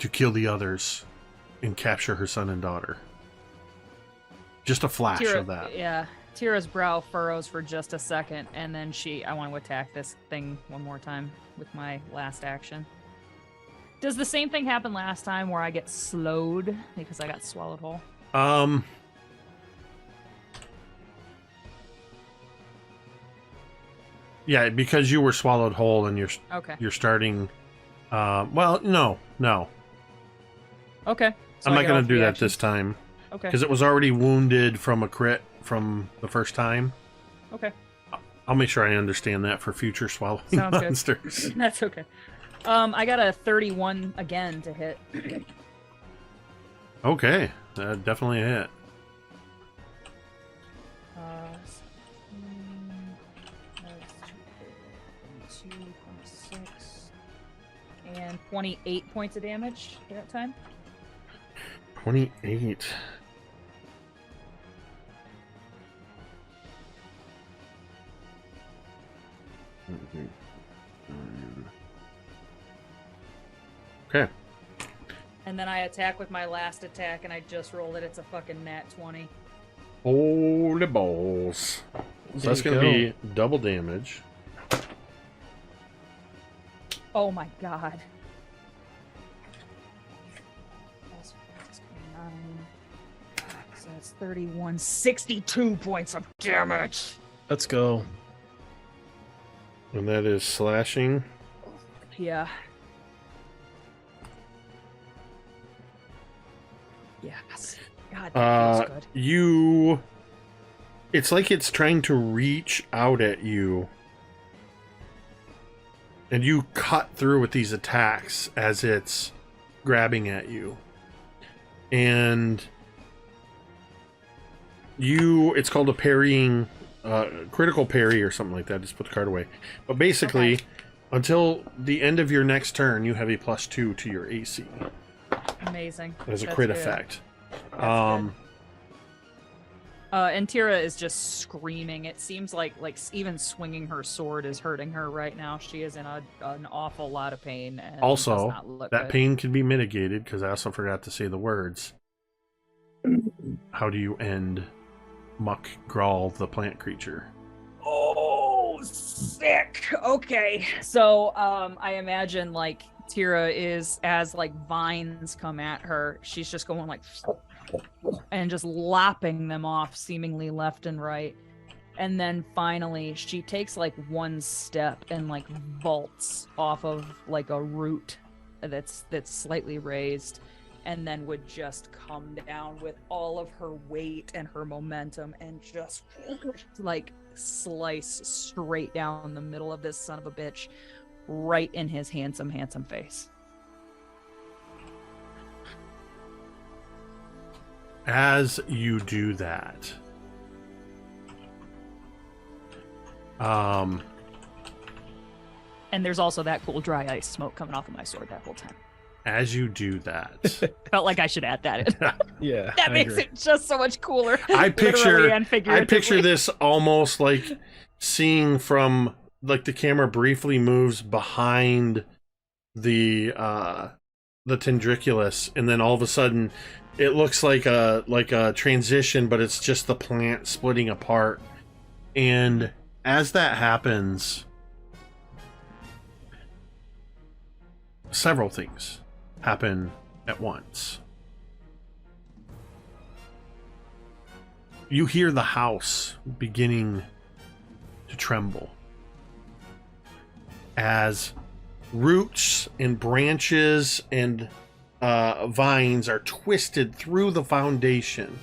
to kill the others and capture her son and daughter. Just a flash of that. Yeah. Teera's brow furrows for just a second, and then I want to attack this thing one more time with my last action. Does the same thing happen last time where I get slowed because I got swallowed whole? Yeah, because you were swallowed whole and you're Okay. starting. Well, no. Okay. So I'm I not get going all to do three that actions? this time Okay. because it was already wounded from a crit from the first time. Okay. I'll make sure I understand that for future swallowing Sounds good. monsters. That's okay. I got a 31 again to hit. Okay, definitely a hit. That's 2, 26, and 28 points of damage at that time. 28. Okay. And then I attack with my last attack, and I just rolled it. It's a fucking nat 20. Holy balls. So that's There going you to be double damage. Oh my god. That's 9. So that's 31. 62 points of damage. Let's go. And that is slashing. Yeah. Yes. God, that feels good. It's like it's trying to reach out at you. And you cut through with these attacks as it's grabbing at you. And it's called a parrying, critical parry or something like that. Just put the card away. But basically, until the end of your next turn, you have a +2 to your AC. Amazing. As a That's crit good. effect. That's good. And Teera is just screaming. It seems like even swinging her sword is hurting her right now. She is in an awful lot of pain. And does Also, not look that good. pain can be mitigated, because I also forgot to say the words. How do you end Muck Grawl, the plant creature? Oh, sick. Okay. So, I imagine like Teera is, as like vines come at her, she's just going like and just lopping them off seemingly left and right. And then finally she takes like one step and like vaults off of like a root that's slightly raised, and then would just come down with all of her weight and her momentum and just like slice straight down the middle of this son of a bitch, right in his handsome face. As you do that, And there's also that cool dry ice smoke coming off of my sword that whole time. as you do that, Felt like I should add that in. Yeah. That makes it just so much cooler. I literally and picture figuratively. this almost like seeing from, like, the camera briefly moves behind the tendriculus, and then all of a sudden it looks like a transition, but it's just the plant splitting apart. And as that happens, several things happen at once. You hear the house beginning to tremble as roots and branches and vines are twisted through the foundation,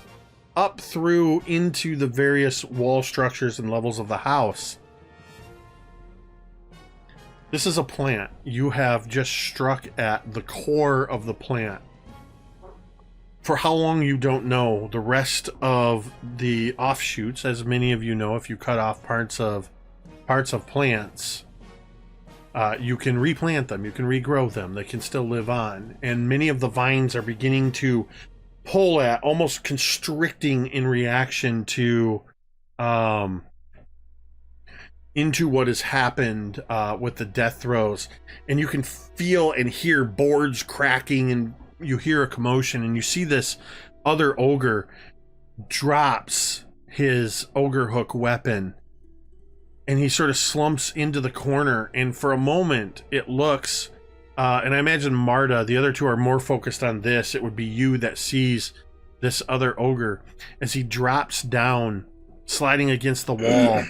up through into the various wall structures and levels of the house. This is a plant. You have just struck at the core of the plant. For how long, you don't know. The rest of the offshoots, as many of you know, if you cut off parts of plants, you can replant them, you can regrow them, they can still live on. And many of the vines are beginning to pull at, almost constricting in reaction to into what has happened with the death throes. And you can feel and hear boards cracking, and you hear a commotion, and you see this other ogre drops his ogre hook weapon, and he sort of slumps into the corner. And for a moment it looks and I imagine Marda, the other two are more focused on this. It would be you that sees this other ogre as he drops down, sliding against the wall.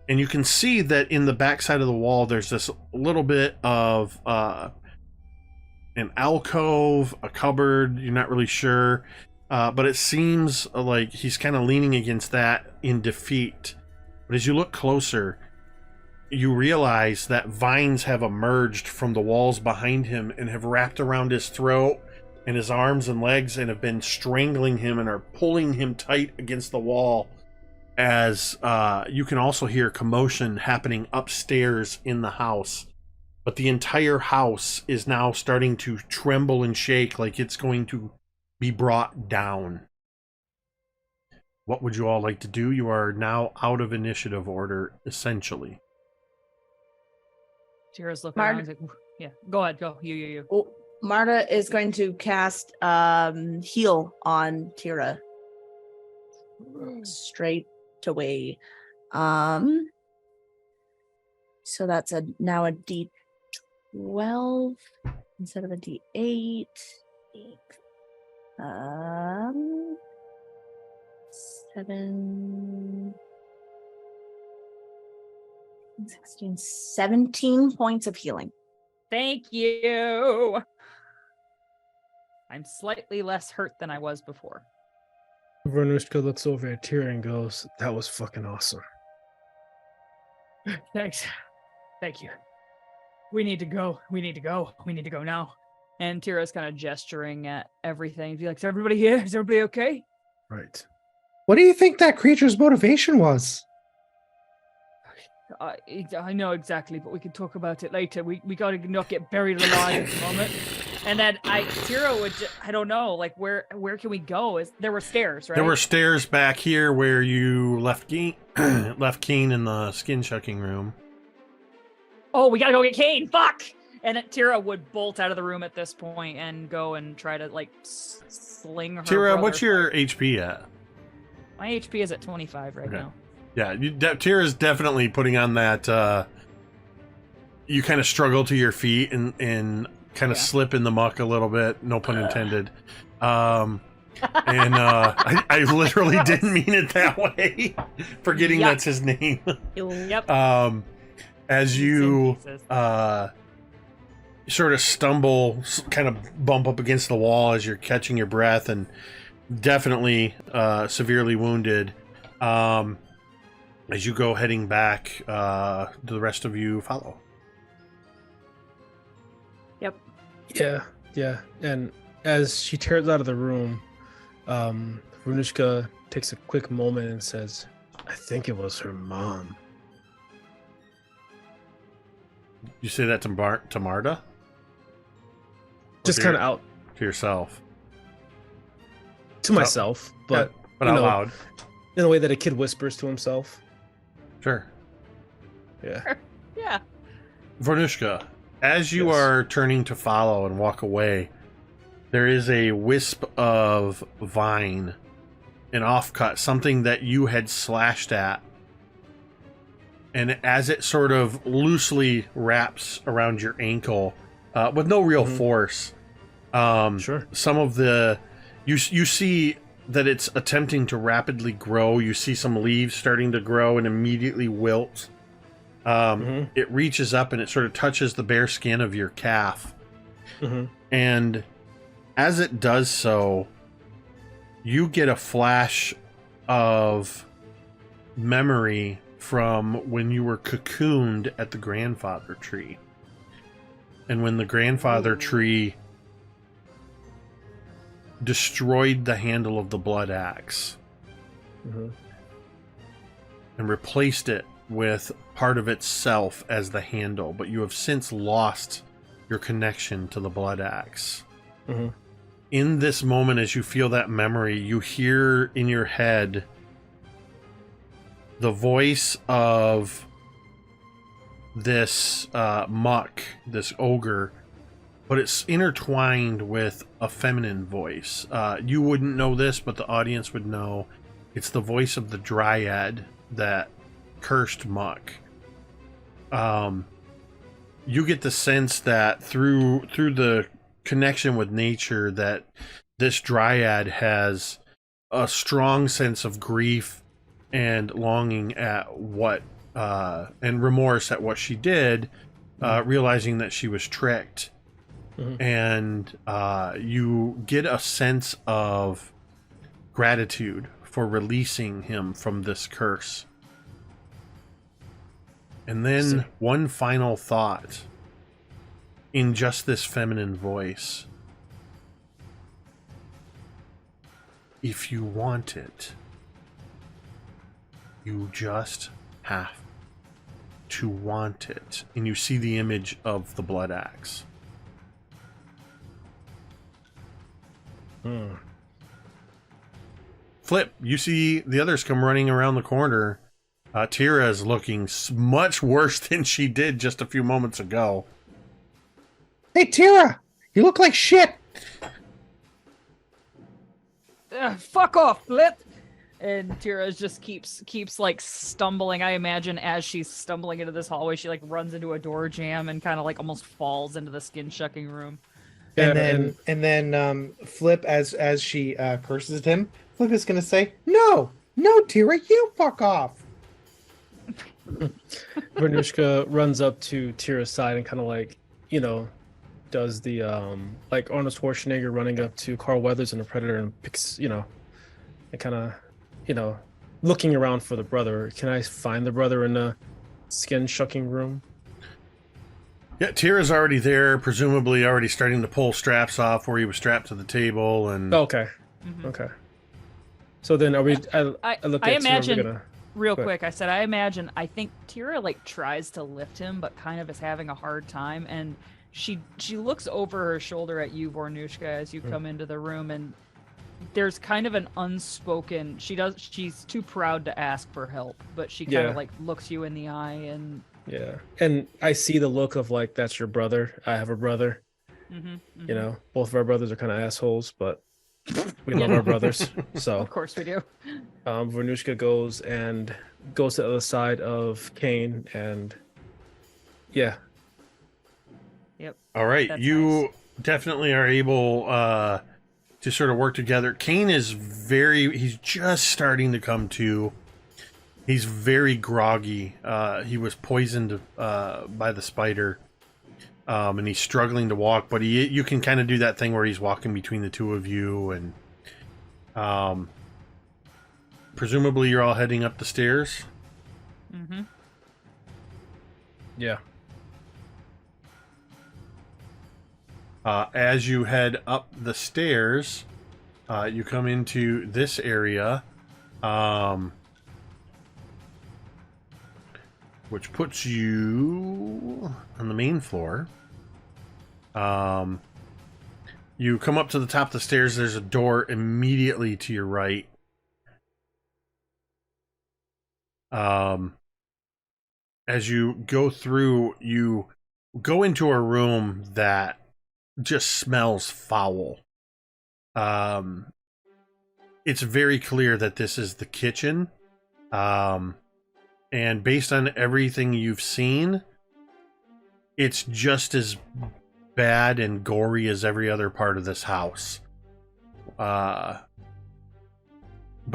And you can see that in the backside of the wall, there's this little bit of an alcove, a cupboard. You're not really sure, but it seems like he's kind of leaning against that in defeat. But as you look closer, you realize that vines have emerged from the walls behind him and have wrapped around his throat and his arms and legs and have been strangling him and are pulling him tight against the wall. As you can also hear commotion happening upstairs in the house. But the entire house is now starting to tremble and shake like it's going to be brought down. What would you all like to do? You are now out of initiative order, essentially. Teera's looking around. Like, yeah, go ahead. Go. You. Oh, Marda is going to cast heal on Teera. Straight away. So that's now a D12 instead of a D8. 7, 16, 17 points of healing. Thank you. I'm slightly less hurt than I was before. Vornush'ka looks over at Teera and goes, "That was fucking awesome." Thanks. Thank you. We need to go. We need to go. We need to go now. And Teera's kind of gesturing at everything. Be like, is everybody here? Is everybody okay? Right. What do you think that creature's motivation was? I know exactly, but we can talk about it later. We gotta not get buried alive at the moment. And then Teera would, I don't know, like where can we go? There were stairs, right? There were stairs back here where you left Keen in the skin shucking room. Oh, we gotta go get Kane. Fuck! And Teera would bolt out of the room at this point and go and try to like sling her. Teera, brother. what's your HP at? My HP is at 25 right now. Yeah, Tira's definitely putting on that. You kind of struggle to your feet and kind of slip in the muck a little bit. No pun intended. I literally didn't mean it that way. Forgetting that's his name. Yep. As you sort of stumble, kind of bump up against the wall as you're catching your breath, and definitely severely wounded. As you go heading back, the rest of you follow. Yep. Yeah. And as she tears out of the room, Vornush'ka takes a quick moment and says, "I think it was her mom." You say that to Marda? Just kind of out to yourself. To myself, but out loud. In a way that a kid whispers to himself. Sure. Yeah. Yeah. Vornush'ka, as you are turning to follow and walk away, there is a wisp of vine, an offcut, something that you had slashed at. And as it sort of loosely wraps around your ankle, with no real force, some of the... You see that it's attempting to rapidly grow. You see some leaves starting to grow and immediately wilt. It reaches up and it sort of touches the bare skin of your calf. And as it does so, you get a flash of memory from when you were cocooned at the grandfather tree. And when the grandfather tree destroyed the handle of the blood axe and replaced it with part of itself as the handle, but you have since lost your connection to the blood axe. In this moment, as you feel that memory, you hear in your head the voice of this muck, this ogre, but it's intertwined with a feminine voice. You wouldn't know this, but the audience would know. It's the voice of the dryad that cursed muck. You get the sense that through the connection with nature, that this dryad has a strong sense of grief and longing at what and remorse at what she did, realizing that she was tricked. and you get a sense of gratitude for releasing him from this curse. And then one final thought in just this feminine voice. If you want it, you just have to want it. And you see the image of the blood axe. Flip, you see the others come running around the corner. Teera is looking much worse than she did just a few moments ago. Hey, Teera! You look like shit! Fuck off, Flip! And Teera just keeps like stumbling. I imagine as she's stumbling into this hallway, she like runs into a door jam and kind of like almost falls into the skin shucking room. And then Flip, as she curses at him, Flip is gonna say, No, Teera, you fuck off. Vornush'ka runs up to Tira's side and kind of like, does the like Arnold Schwarzenegger running up to Carl Weathers and the Predator and picks, and kind of, looking around for the brother. Can I find the brother in the skin shucking room? Yeah, Tira's already there, presumably already starting to pull straps off where he was strapped to the table. And okay. So then are we? I look at imagine. Tira, Real quick, I think Teera like tries to lift him, but kind of is having a hard time, and she looks over her shoulder at you, Vornush'ka, as you come into the room, and there's kind of an unspoken. She's too proud to ask for help, but she kind of like looks you in the eye, and and I see the look of like, that's your brother. I have a brother. Both of our brothers are kind of assholes, but we love our brothers. So of course we do. Vornush'ka goes to the other side of Kane, and Yep. all right, That's you nice. definitely are able to sort of work together. Kane is he's just starting to come to. He's very groggy. He was poisoned by the spider. And he's struggling to walk, but you can kind of do that thing where he's walking between the two of you, and presumably you're all heading up the stairs. yeah. As you head up the stairs, you come into this area, which puts you on the main floor. You come up to the top of the stairs. There's a door immediately to your right. As you go through, you go into a room that just smells foul. It's very clear that this is the kitchen. And based on everything you've seen, it's just as bad and gory as every other part of this house. But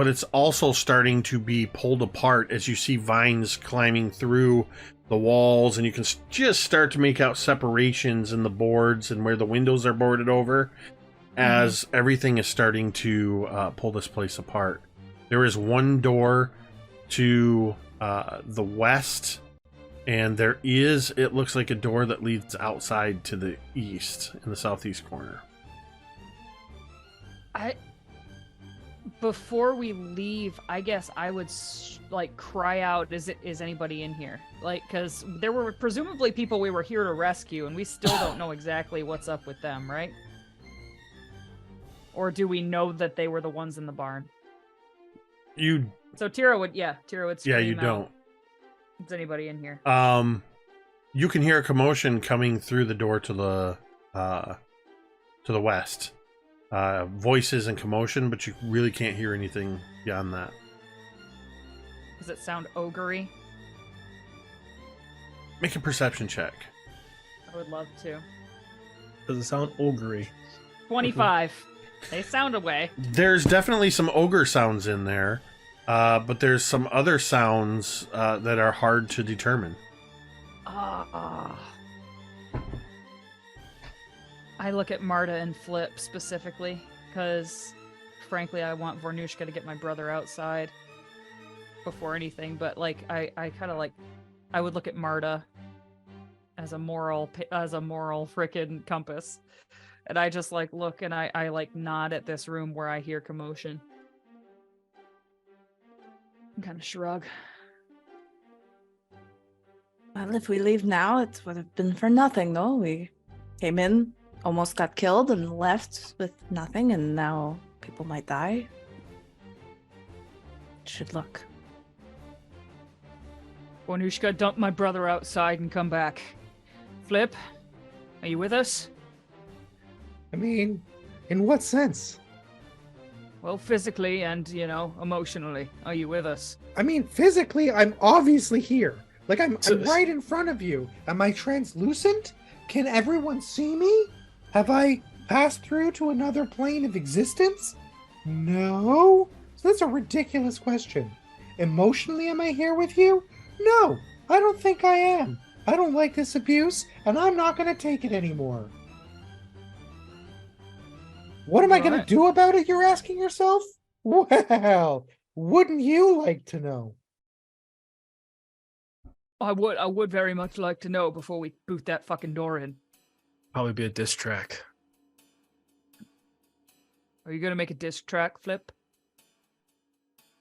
it's also starting to be pulled apart as you see vines climbing through the walls, and you can just start to make out separations in the boards and where the windows are boarded over as everything is starting to pull this place apart. There is one door to the west, and it looks like a door that leads outside to the east in the southeast corner. Before we leave, I guess I would like cry out, is anybody in here? Like, because there were presumably people we were here to rescue, and we still don't know exactly what's up with them, right? Or do we know that they were the ones in the barn? So Teera would scream Yeah, you out, don't. Is anybody in here? You can hear a commotion coming through the door to the west. Voices and commotion, but you really can't hear anything beyond that. Does it sound ogre-y? Make a perception check. I would love to. Does it sound ogre-y? 25. They sound away. There's definitely some ogre sounds in there, but there's some other sounds that are hard to determine. I look at Marda and Flip specifically, because frankly, I want Vornush'ka to get my brother outside before anything. But like, I kind of like, I would look at Marda as a moral frickin' compass, and I just like look and I like nod at this room where I hear commotion. And kind of shrug. Well, if we leave now, it would have been for nothing, though. We came in, almost got killed, and left with nothing, and now people might die. Should look. Vornush'ka, dump my brother outside and come back. Flip, are you with us? I mean, in what sense? Well, physically and, emotionally. Are you with us? I mean, physically, I'm obviously here. Like, I'm right in front of you. Am I translucent? Can everyone see me? Have I passed through to another plane of existence? No. So that's a ridiculous question. Emotionally, am I here with you? No, I don't think I am. I don't like this abuse, and I'm not going to take it anymore. What am I going to do about it, you're asking yourself? Well, wouldn't you like to know? I would very much like to know before we boot that fucking door in. Probably be a diss track. Are you gonna make a diss track, Flip?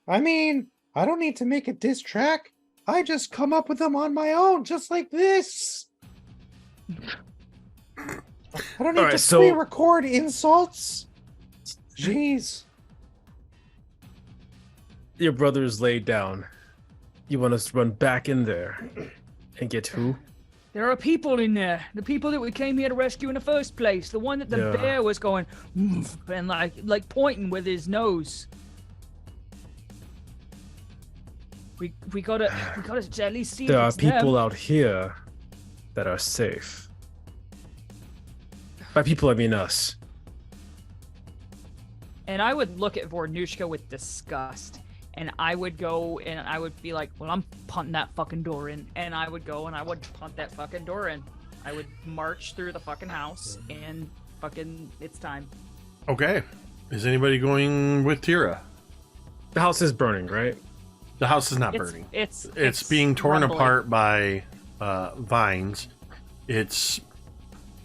I mean, I don't need to make a diss track. I just come up with them on my own, just like this. I don't need to pre-record insults. Jeez. Your brother's laid down. You want us to run back in there and get who? There are people in there. The people that we came here to rescue in the first place. The one that the bear was going and like pointing with his nose. We gotta at least see. There if are it's people them. out here that are safe. By people, I mean us. And I would look at Vornush'ka with disgust. And I would go and I would be like, well, I'm punting that fucking door in. And I would go and I would punt that fucking door in. I would march through the fucking house and fucking, it's time. Okay. Is anybody going with Teera? The house is burning, right? The house is not burning. It's being torn rumbling. apart by vines. It's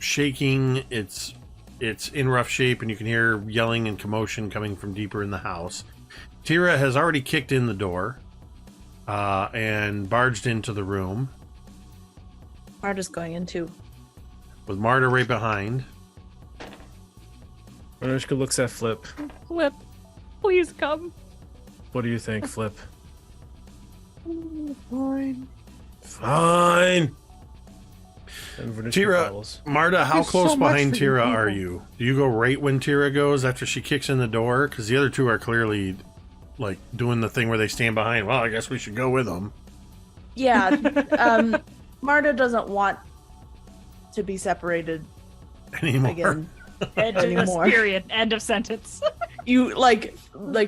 shaking. It's in rough shape, and you can hear yelling and commotion coming from deeper in the house. Teera has already kicked in the door and barged into the room. Marda's going in too. With Marda right behind. Vornush'ka looks at Flip. Flip, please come. What do you think, Flip? Fine. Fine. And Vornush'ka Teera, follows. Marda, how There's close so much behind for you Teera are people. you? Do you go right when Teera goes after she kicks in the door? Because the other two are clearly like doing the thing where they stand behind. Well, I guess we should go with them. Yeah. Marda doesn't want to be separated Anymore. again. End of Anymore. period. End of sentence. You like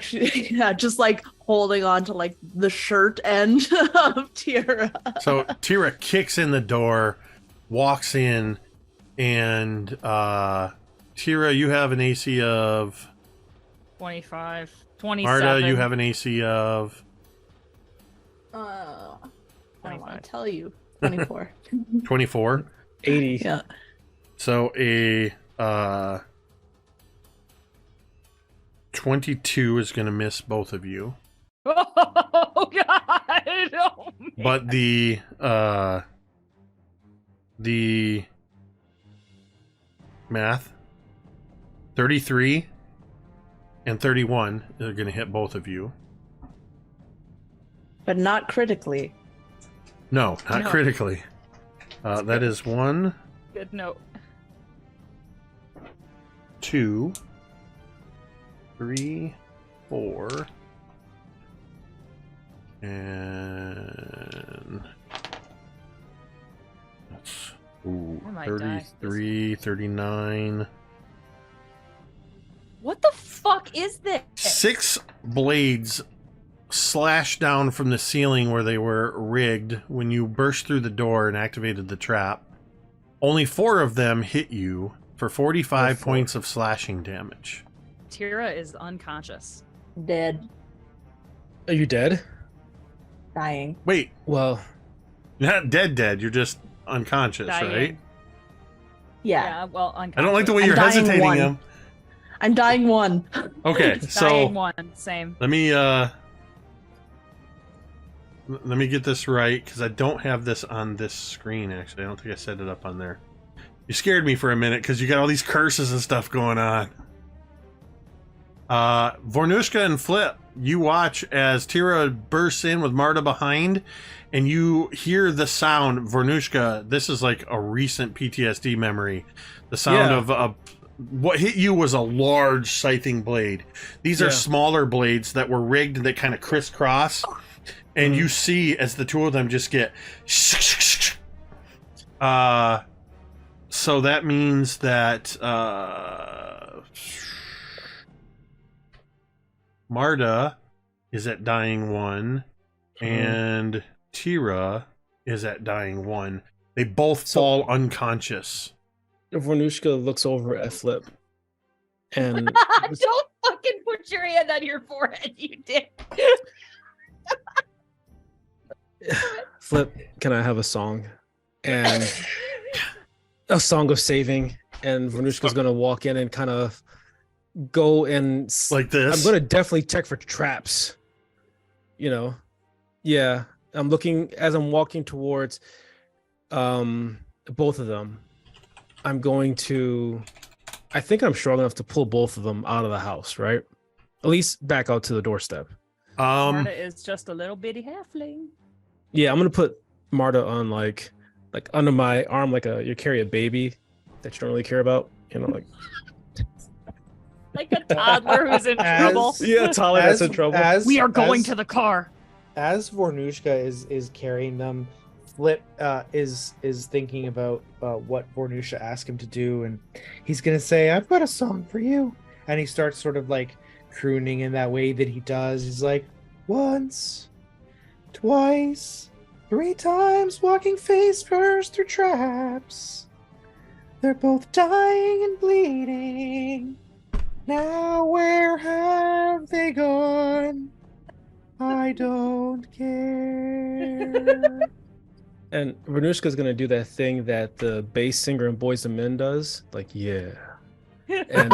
she, yeah, just like holding on to like the shirt end of Teera. So Teera kicks in the door, walks in, and Teera, you have an AC of 25, 27. Marda, you have an AC of I don't 25. want to tell you. 24. 24. 80. Yeah. So a 22 is going to miss both of you. Oh God! Oh, But the math 33 and 31 are going to hit both of you. But not critically. No, not No. critically. That is 1, good note. 2, 3, 4, and that's I might die. 33, 39. What the fuck is this? 6 blades slash down from the ceiling where they were rigged when you burst through the door and activated the trap. Only 4 of them hit you, for 45 4. points of slashing damage. Teera is unconscious. Dead. Are you dead? Dying. Wait, Well, you're not dead. You're just unconscious, Dying. right? Yeah. Well, unconscious. I don't like the way I'm you're dying hesitating one. him. I'm dying 1. Okay, Dying so 1. Same. let me get this right, because I don't have this on this screen. Actually, I don't think I set it up on there. You scared me for a minute because you got all these curses and stuff going on. Vornush'ka and Flip, you watch as Teera bursts in with Marda behind, and you hear the sound. Vornush'ka, this is like a recent PTSD memory. The sound of what hit you was a large scything blade. These are smaller blades that were rigged that kind of crisscross, and you see as the two of them just get so that means that Marda is at dying 1 and Teera is at dying 1. They both fall unconscious. Vornush'ka looks over at Flip, and Don't fucking put your hand on your forehead, you dick. Flip, can I have a song? And a song of saving. And Vornush'ka's gonna walk in and kind of go and Like this? I'm gonna definitely check for traps. You know, yeah. I'm looking as I'm walking towards both of them. I'm going to. I think I'm strong enough to pull both of them out of the house, right? At least back out to the doorstep. Marda is just a little bitty halfling. Yeah, I'm gonna put Marda on like under my arm, like you carry a baby that you don't really care about, you know, like Like a toddler who's in trouble. yeah, Tyler that's in trouble. We are going to the car. As Vornush'ka is carrying them, Flip is thinking about what Vornush'ka asked him to do, and he's gonna say, "I've got a song for you," and he starts sort of like crooning in that way that he does. He's like, "Once, twice, 3 times, walking face first through traps. They're both dying and bleeding. Now where have they gone? I don't care." And Vornush'ka's gonna do that thing that the bass singer in Boys and Men does, like yeah, and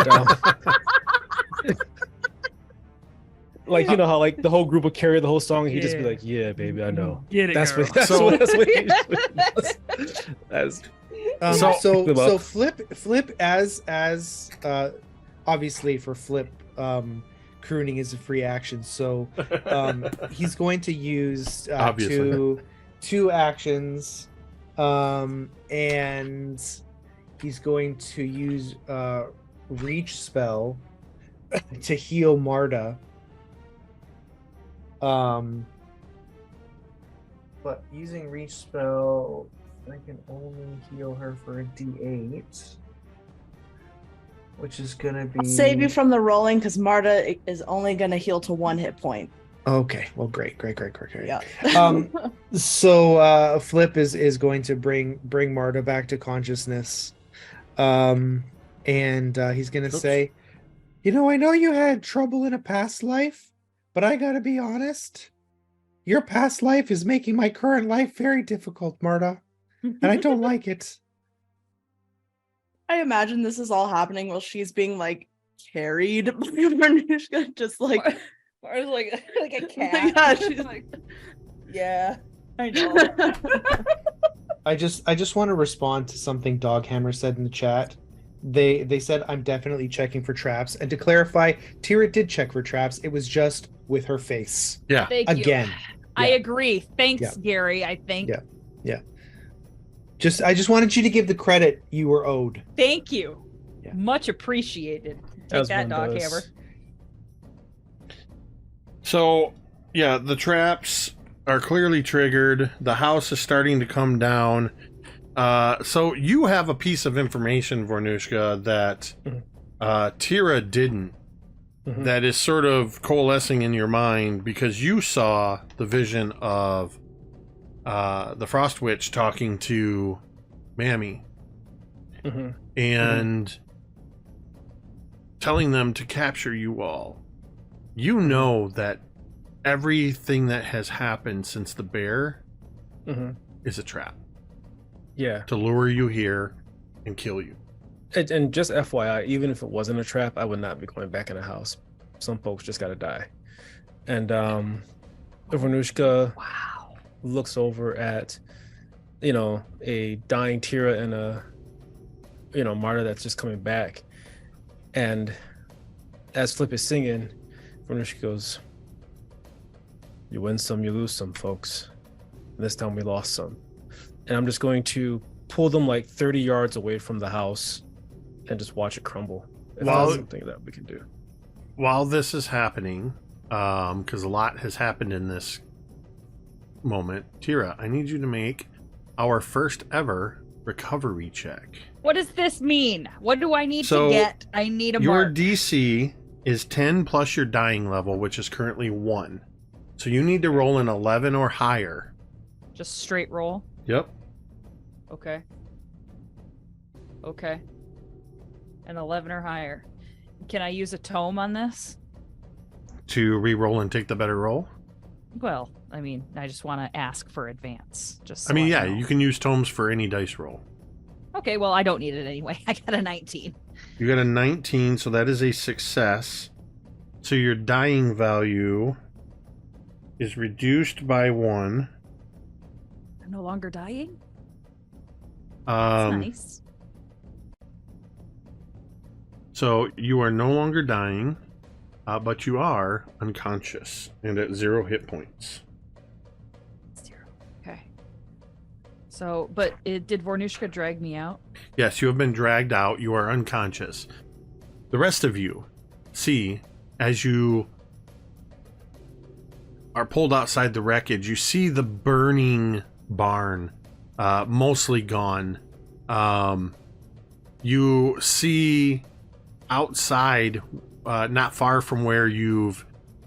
like you know how like the whole group would carry the whole song, and he'd just be like, "Yeah, baby, I know." Get it, That's girl. what. That's So- what. That's what he does. That's So Flip as obviously for Flip, crooning is a free action, so he's going to use Obviously. two actions, and he's going to use reach spell to heal Marda. But using reach spell, I can only heal her for a D8, which is gonna be. I'll save you from the rolling because Marta is only going to heal to 1 hit point. Okay, well, great. Yeah. So Flip is going to bring Marta back to consciousness, and he's gonna say, "You know, I know you had trouble in a past life, but I gotta be honest. Your past life is making my current life very difficult, Marta, and I don't like it." I imagine this is all happening while she's being like carried by Vornush'ka, just like Or like a cat. yeah, she's like, yeah, I know. I just want to respond to something Doghammer said in the chat. They said I'm definitely checking for traps, and to clarify, Teera did check for traps. It was just with her face. Yeah. Thank you. Again. I Yeah. agree. Thanks, Yeah. Gary, I think. Yeah. I just wanted you to give the credit you were owed. Thank you. Yeah. Much appreciated. Take As that, one Dog does. Hammer. So, yeah, the traps are clearly triggered. The house is starting to come down. So you have a piece of information, Vornush'ka, that Teera didn't. Mhm. That is sort of coalescing in your mind because you saw the vision of the Frost Witch talking to Mammy. Mhm. and telling them to capture you all. You know that everything that has happened since the bear Mhm. is a trap Yeah. to lure you here and kill you. And just FYI, even if it wasn't a trap, I would not be going back in the house. Some folks just gotta die. And Vornush'ka Wow. looks over at, you know, a dying Teera and a, you know, Marda that's just coming back. And as Flip is singing, Vornush'ka goes, "You win some, you lose some, folks. And this time we lost some." And I'm just going to pull them like 30 yards away from the house and just watch it crumble. If Well- that's something that we can do. While this is happening, because a lot has happened in this moment, Teera, I need you to make our first ever recovery check. What does this mean? What do I need So, to get? I need a Your mark. DC is 10 plus your dying level, which is currently 1. So you need to roll an 11 or higher. Just straight roll. Yep. Okay. Okay. An 11 or higher. Can I use a tome on this? To re-roll and take the better roll. Well, I mean, I just want to ask for advance. Just I mean, so yeah, know. you can use tomes for any dice roll. Okay, well, I don't need it anyway. I got a 19. You got a 19, so that is a success. So your dying value is reduced by 1. I'm no longer dying? That's nice. So you are no longer dying, but you are unconscious and at 0 hit points. 0. Okay. So, but did Vornush'ka drag me out? Yes, you have been dragged out. You are unconscious. The rest of you see, as you are pulled outside the wreckage, you see the burning barn, mostly gone. You see outside, not far from where you've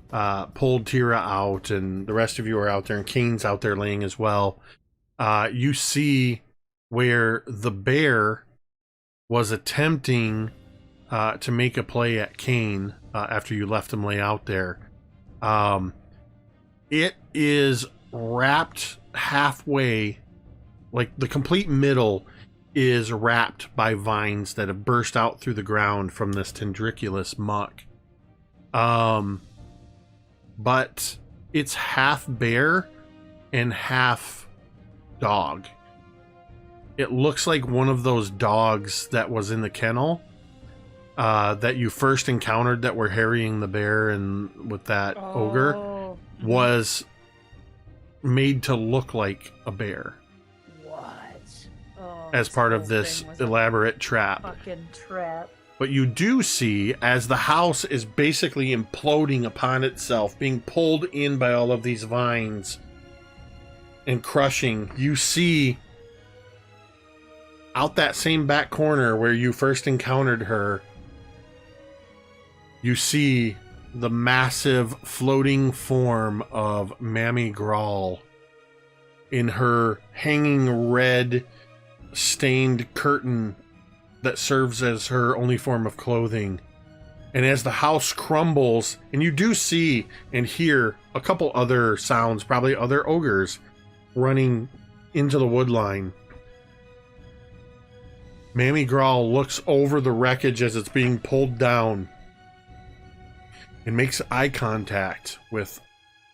pulled Teera out, and the rest of you are out there, and Kane's out there laying as well. You see where the bear was attempting to make a play at Kane after you left him lay out there. It is wrapped halfway, like the complete middle is wrapped by vines that have burst out through the ground from this tendriculous muck. But it's half bear and half dog. It looks like one of those dogs that was in the kennel that you first encountered that were harrying the bear and with that ogre Oh. was made to look like a bear What? Oh, as part of this elaborate trap. fucking trap. But you do see, as the house is basically imploding upon itself, being pulled in by all of these vines and crushing, you see out that same back corner where you first encountered her, you see the massive floating form of Mammy Grawl in her hanging red stained curtain that serves as her only form of clothing. And as the house crumbles, and you do see and hear a couple other sounds, probably other ogres running into the wood line, Mammy Grawl looks over the wreckage as it's being pulled down and makes eye contact with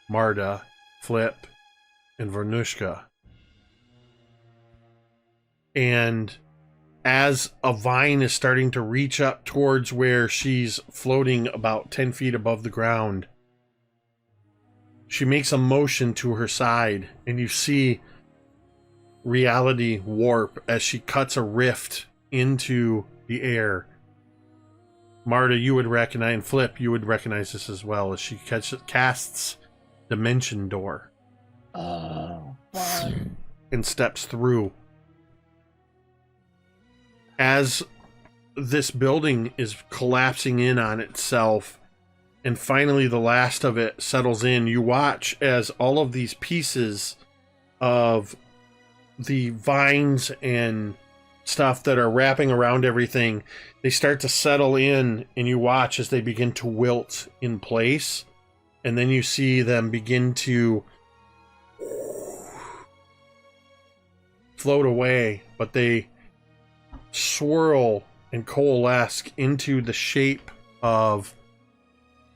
Marda, Flip, and Vornush'ka. And as a vine is starting to reach up towards where she's floating about 10 feet above the ground, she makes a motion to her side, and you see reality warp as she cuts a rift into the air. Marda, you would recognize, and Flip, you would recognize this as well, as she casts Dimension Door. Oh. And steps through. As this building is collapsing in on itself, and finally the last of it settles in, you watch as all of these pieces of the vines and stuff that are wrapping around everything, they start to settle in, and you watch as they begin to wilt in place, and then you see them begin to float away, but they swirl and coalesce into the shape of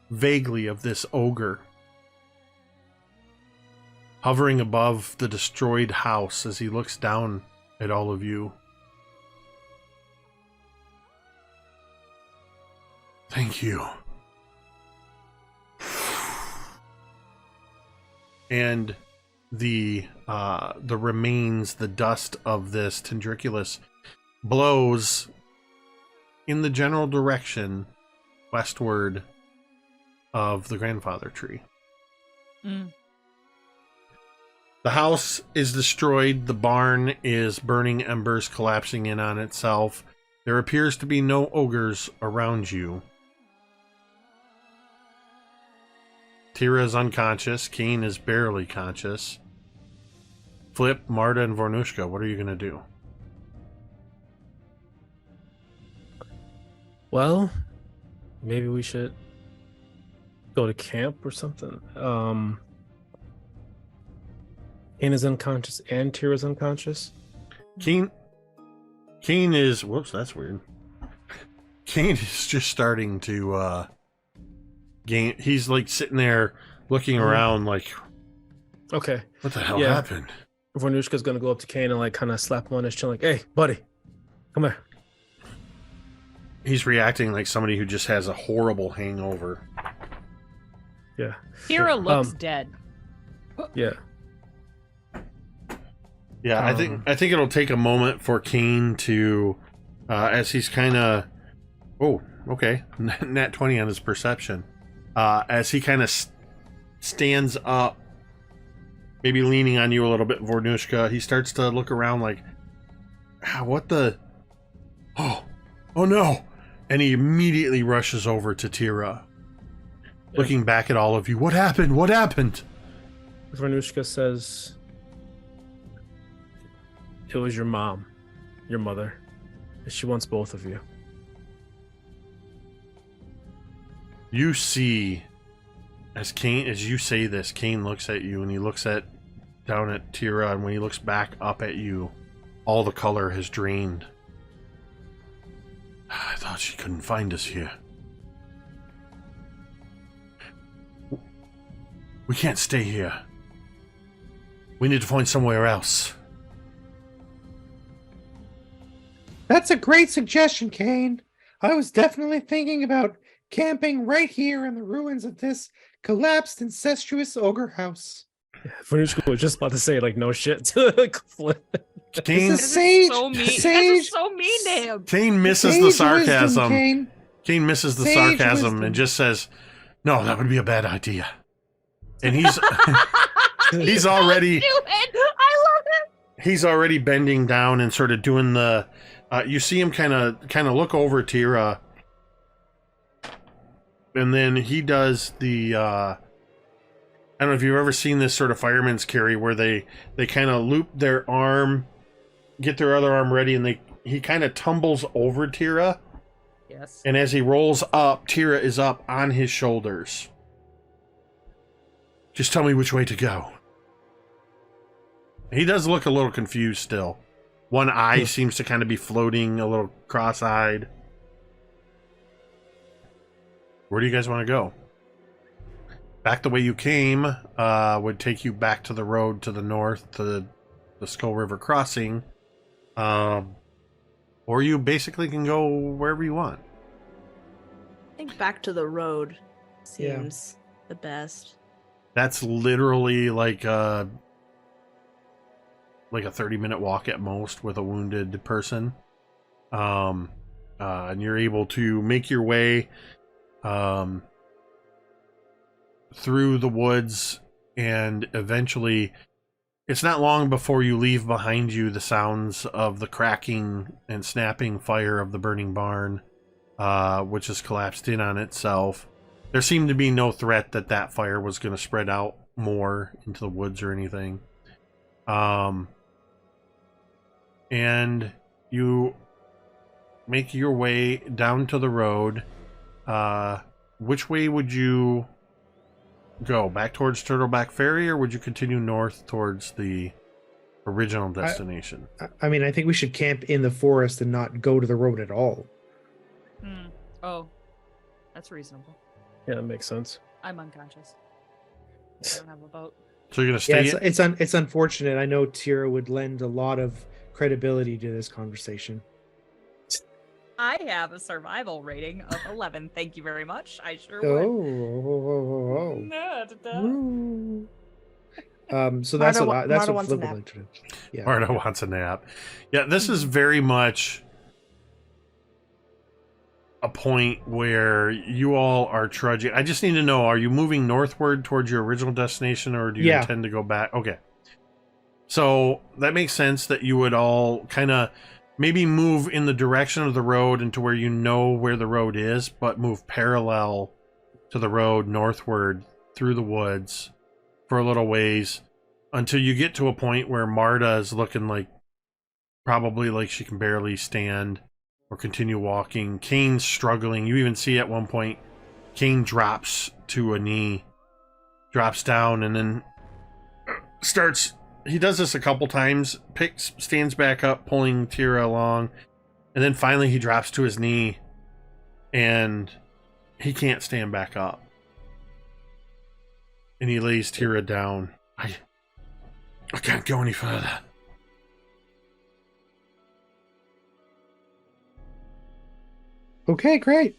vaguely of this ogre hovering above the destroyed house as he looks down at all of you. Thank you. And the remains, the dust of this tendriculus blows in the general direction westward of the grandfather tree. Mm. The house is destroyed. The barn is burning embers, collapsing in on itself. There appears to be no ogres around you. Teera is unconscious. Kane is barely conscious. Flip, Marda, and Vornush'ka, what are you going to do? Well, maybe we should go to camp or something. Kane is unconscious and Teera's unconscious. Kane is... Whoops, that's weird. Kane is just starting to gain... He's like sitting there looking around like... Okay. What the hell happened? Vornush'ka's gonna go up to Kane and like kind of slap him on his chin like, hey, buddy, come here. He's reacting like somebody who just has a horrible hangover. Yeah. Teera looks dead. Yeah. Yeah, I think it'll take a moment for Kane to, as he's kind of, oh, okay, nat 20 on his perception, as he kind of stands up, maybe leaning on you a little bit, Vornush'ka. He starts to look around like, what the, oh no, and he immediately rushes over to Teera, looking back at all of you. What happened? What happened? Vornush'ka says, it was your mom, your mother. She wants both of you. You see, as you say this, Kane looks at you, and he looks down at Teera, and when he looks back up at you, all the color has drained. I thought she couldn't find us here. We can't stay here. We need to find somewhere else. That's a great suggestion, Kane. I was definitely thinking about camping right here in the ruins of this collapsed incestuous ogre house. Yeah, Vornush'ka was just about to say like no shit to Flip. Kane, This is sage. So mean. Sage. This is so mean to him. Kane misses Sage the sarcasm. wisdom, Kane. Kane misses the Sage sarcasm wisdom. and just says, "No, that would be a bad idea." And he's he's already I love him. he's already bending down and sort of doing the. You see him kind of look over Teera, and then he does the. I don't know if you've ever seen this sort of fireman's carry where they kind of loop their arm, get their other arm ready, and he kind of tumbles over Teera. Yes. And as he rolls up, Teera is up on his shoulders. Just tell me which way to go. He does look a little confused still. One eye seems to kind of be floating, a little cross-eyed. Where do you guys want to go? Back the way you came would take you back to the road to the north, to the Skull River crossing. Or you basically can go wherever you want. I think back to the road seems the best. That's literally like a 30-minute walk at most with a wounded person. And you're able to make your way through the woods, and eventually it's not long before you leave behind you the sounds of the cracking and snapping fire of the burning barn, which has collapsed in on itself. There seemed to be no threat that fire was going to spread out more into the woods or anything. And you make your way down to the road. Which way would you go? Back towards Turtleback Ferry, or would you continue north towards the original destination? I mean, I think we should camp in the forest and not go to the road at all. Oh, that's reasonable. Yeah, that makes sense. I'm unconscious. I don't have a boat. So you're gonna stay. Yeah, it's unfortunate. I know Teera would lend a lot of credibility to this conversation. I have a survival rating of 11. Thank you very much. I sure Oh, would. so that's Marda what that's what wants a Flip would nap. like to do. Yeah. Marda wants a nap. Yeah, this is very much a point where you all are trudging. I just need to know, are you moving northward towards your original destination, or do you Yeah. intend to go back? Okay. So that makes sense that you would all kind of maybe move in the direction of the road into where you know where the road is, but move parallel to the road northward through the woods for a little ways until you get to a point where Marda is looking like probably like she can barely stand or continue walking. Kane's struggling. You even see at one point Kane drops to a knee, drops down, and then starts. He does this a couple times, stands back up, pulling Teera along, and then finally he drops to his knee, and he can't stand back up. And he lays Teera down. I can't go any further. Okay, great.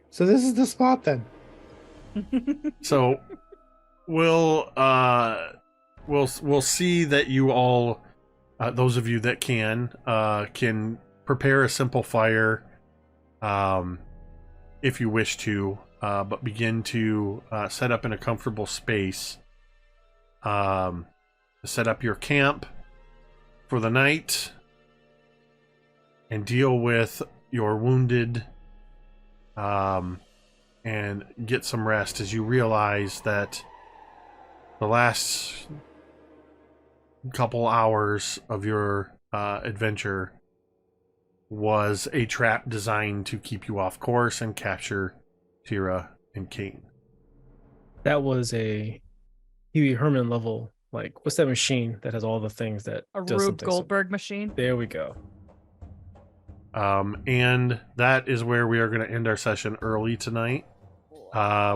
So this is the spot then. So we'll see that you all, those of you that can prepare a simple fire, if you wish to, but begin to set up in a comfortable space. Set up your camp for the night and deal with your wounded, and get some rest as you realize that the last couple hours of your adventure was a trap designed to keep you off course and capture Teera and Kane. That was a Pee Wee Herman level. Like, what's that machine that has all the things that A does Rube something Goldberg machine. There we go. And that is where we are going to end our session early tonight.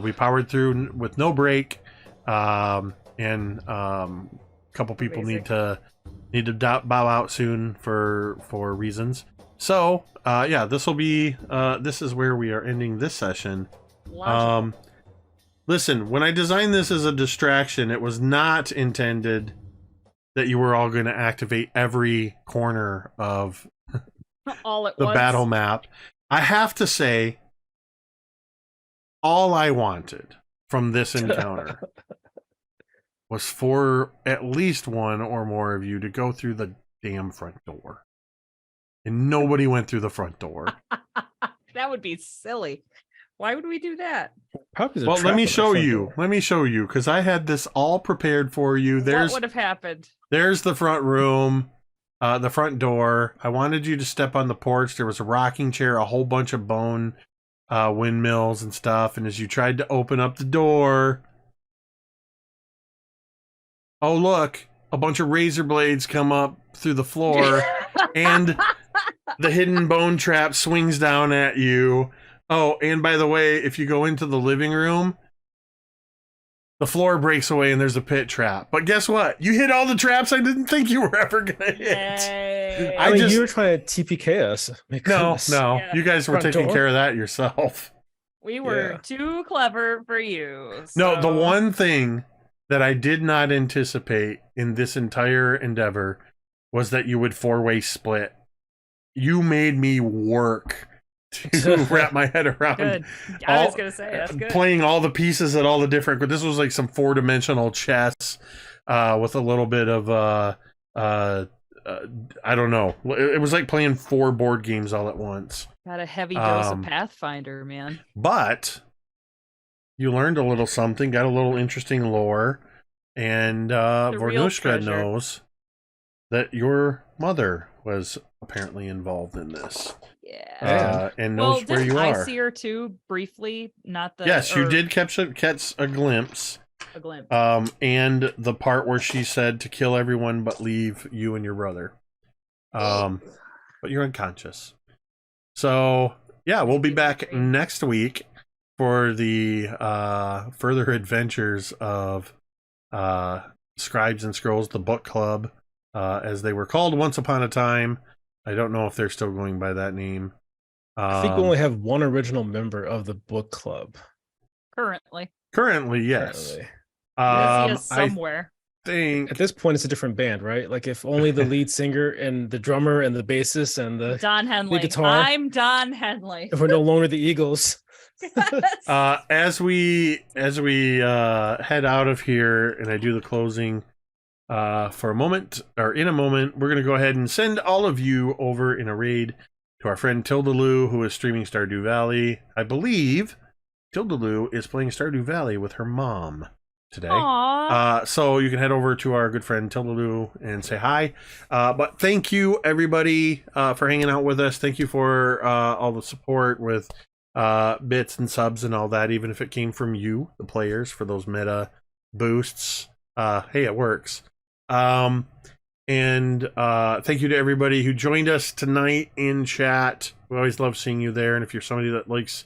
We powered through with no break, and a couple people Amazing. need to bow out soon for reasons. So yeah, this is where we are ending this session. Logical. Listen, when I designed this as a distraction, it was not intended that you were all going to activate every corner of All at the once. battle map. I have to say, all I wanted from this encounter was for at least one or more of you to go through the damn front door. And nobody went through the front door. That would be silly. Why would we do that? Probably Well, let me show you. Let me show you, because I had this all prepared for you. What would have happened? There's the front room, the front door. I wanted you to step on the porch. There was a rocking chair, a whole bunch of bone windmills and stuff. And as you tried to open up the door, oh look, a bunch of razor blades come up through the floor, and the hidden bone trap swings down at you. Oh, and by the way, if you go into the living room, the floor breaks away and there's a pit trap. But guess what? You hit all the traps I didn't think you were ever going to hit. Yay. I mean, you were trying to TPK us. My No, goodness. Yeah. you guys were Front taking door. care of that yourself. We were Yeah. too clever for you. No, the so- one thing that I did not anticipate in this entire endeavor was that you would four-way split. You made me work to wrap my head around Good. I all- was gonna say that's good. playing all the pieces at all the different. But this was like some four-dimensional chess with a little bit of I don't know. It was like playing 4 board games all at once. Got a heavy dose of Um, Pathfinder, man. But you learned a little something, got a little interesting lore, and real Vornush'ka treasure. knows that your mother was apparently involved in this. Yeah. And Well, knows where didn't you I are. see her too briefly? Not the. Yes, you or did catch a glimpse. A glimpse. And the part where she said to kill everyone but leave you and your brother. But you're unconscious. So yeah, we'll be back next week for the further adventures of Scribes and Scrolls, the book club, as they were called once upon a time. I don't know if they're still going by that name. I think we only have one original member of the book club. Currently. Currently, yes. Currently. He is somewhere. I think At this point, it's a different band, right? Like if only the lead singer and the drummer and the bassist and the Don Henley. guitar. I'm Don Henley. if we're no longer the Eagles. as we head out of here and I do the closing for a moment, or in a moment, we're going to go ahead and send all of you over in a raid to our friend Tildaloo, who is streaming Stardew Valley. I believe Tildaloo is playing Stardew Valley with her mom today. Aww. So you can head over to our good friend Tildaloo and say hi. But thank you, everybody, for hanging out with us. Thank you for all the support with bits and subs and all that, even if it came from you, the players, for those meta boosts. Hey, it works. And thank you to everybody who joined us tonight in chat. We always love seeing you there. And if you're somebody that likes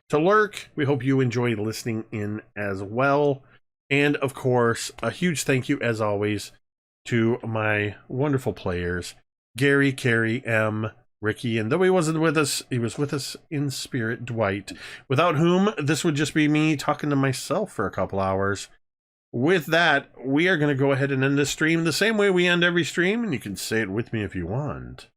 to lurk, we hope you enjoy listening in as well. And of course, a huge thank you, as always, to my wonderful players, Gary, Cari, M, Ricky, and though he wasn't with us, he was with us in spirit, Dwight, without whom this would just be me talking to myself for a couple hours. With that, we are going to go ahead and end this stream the same way we end every stream, and you can say it with me if you want.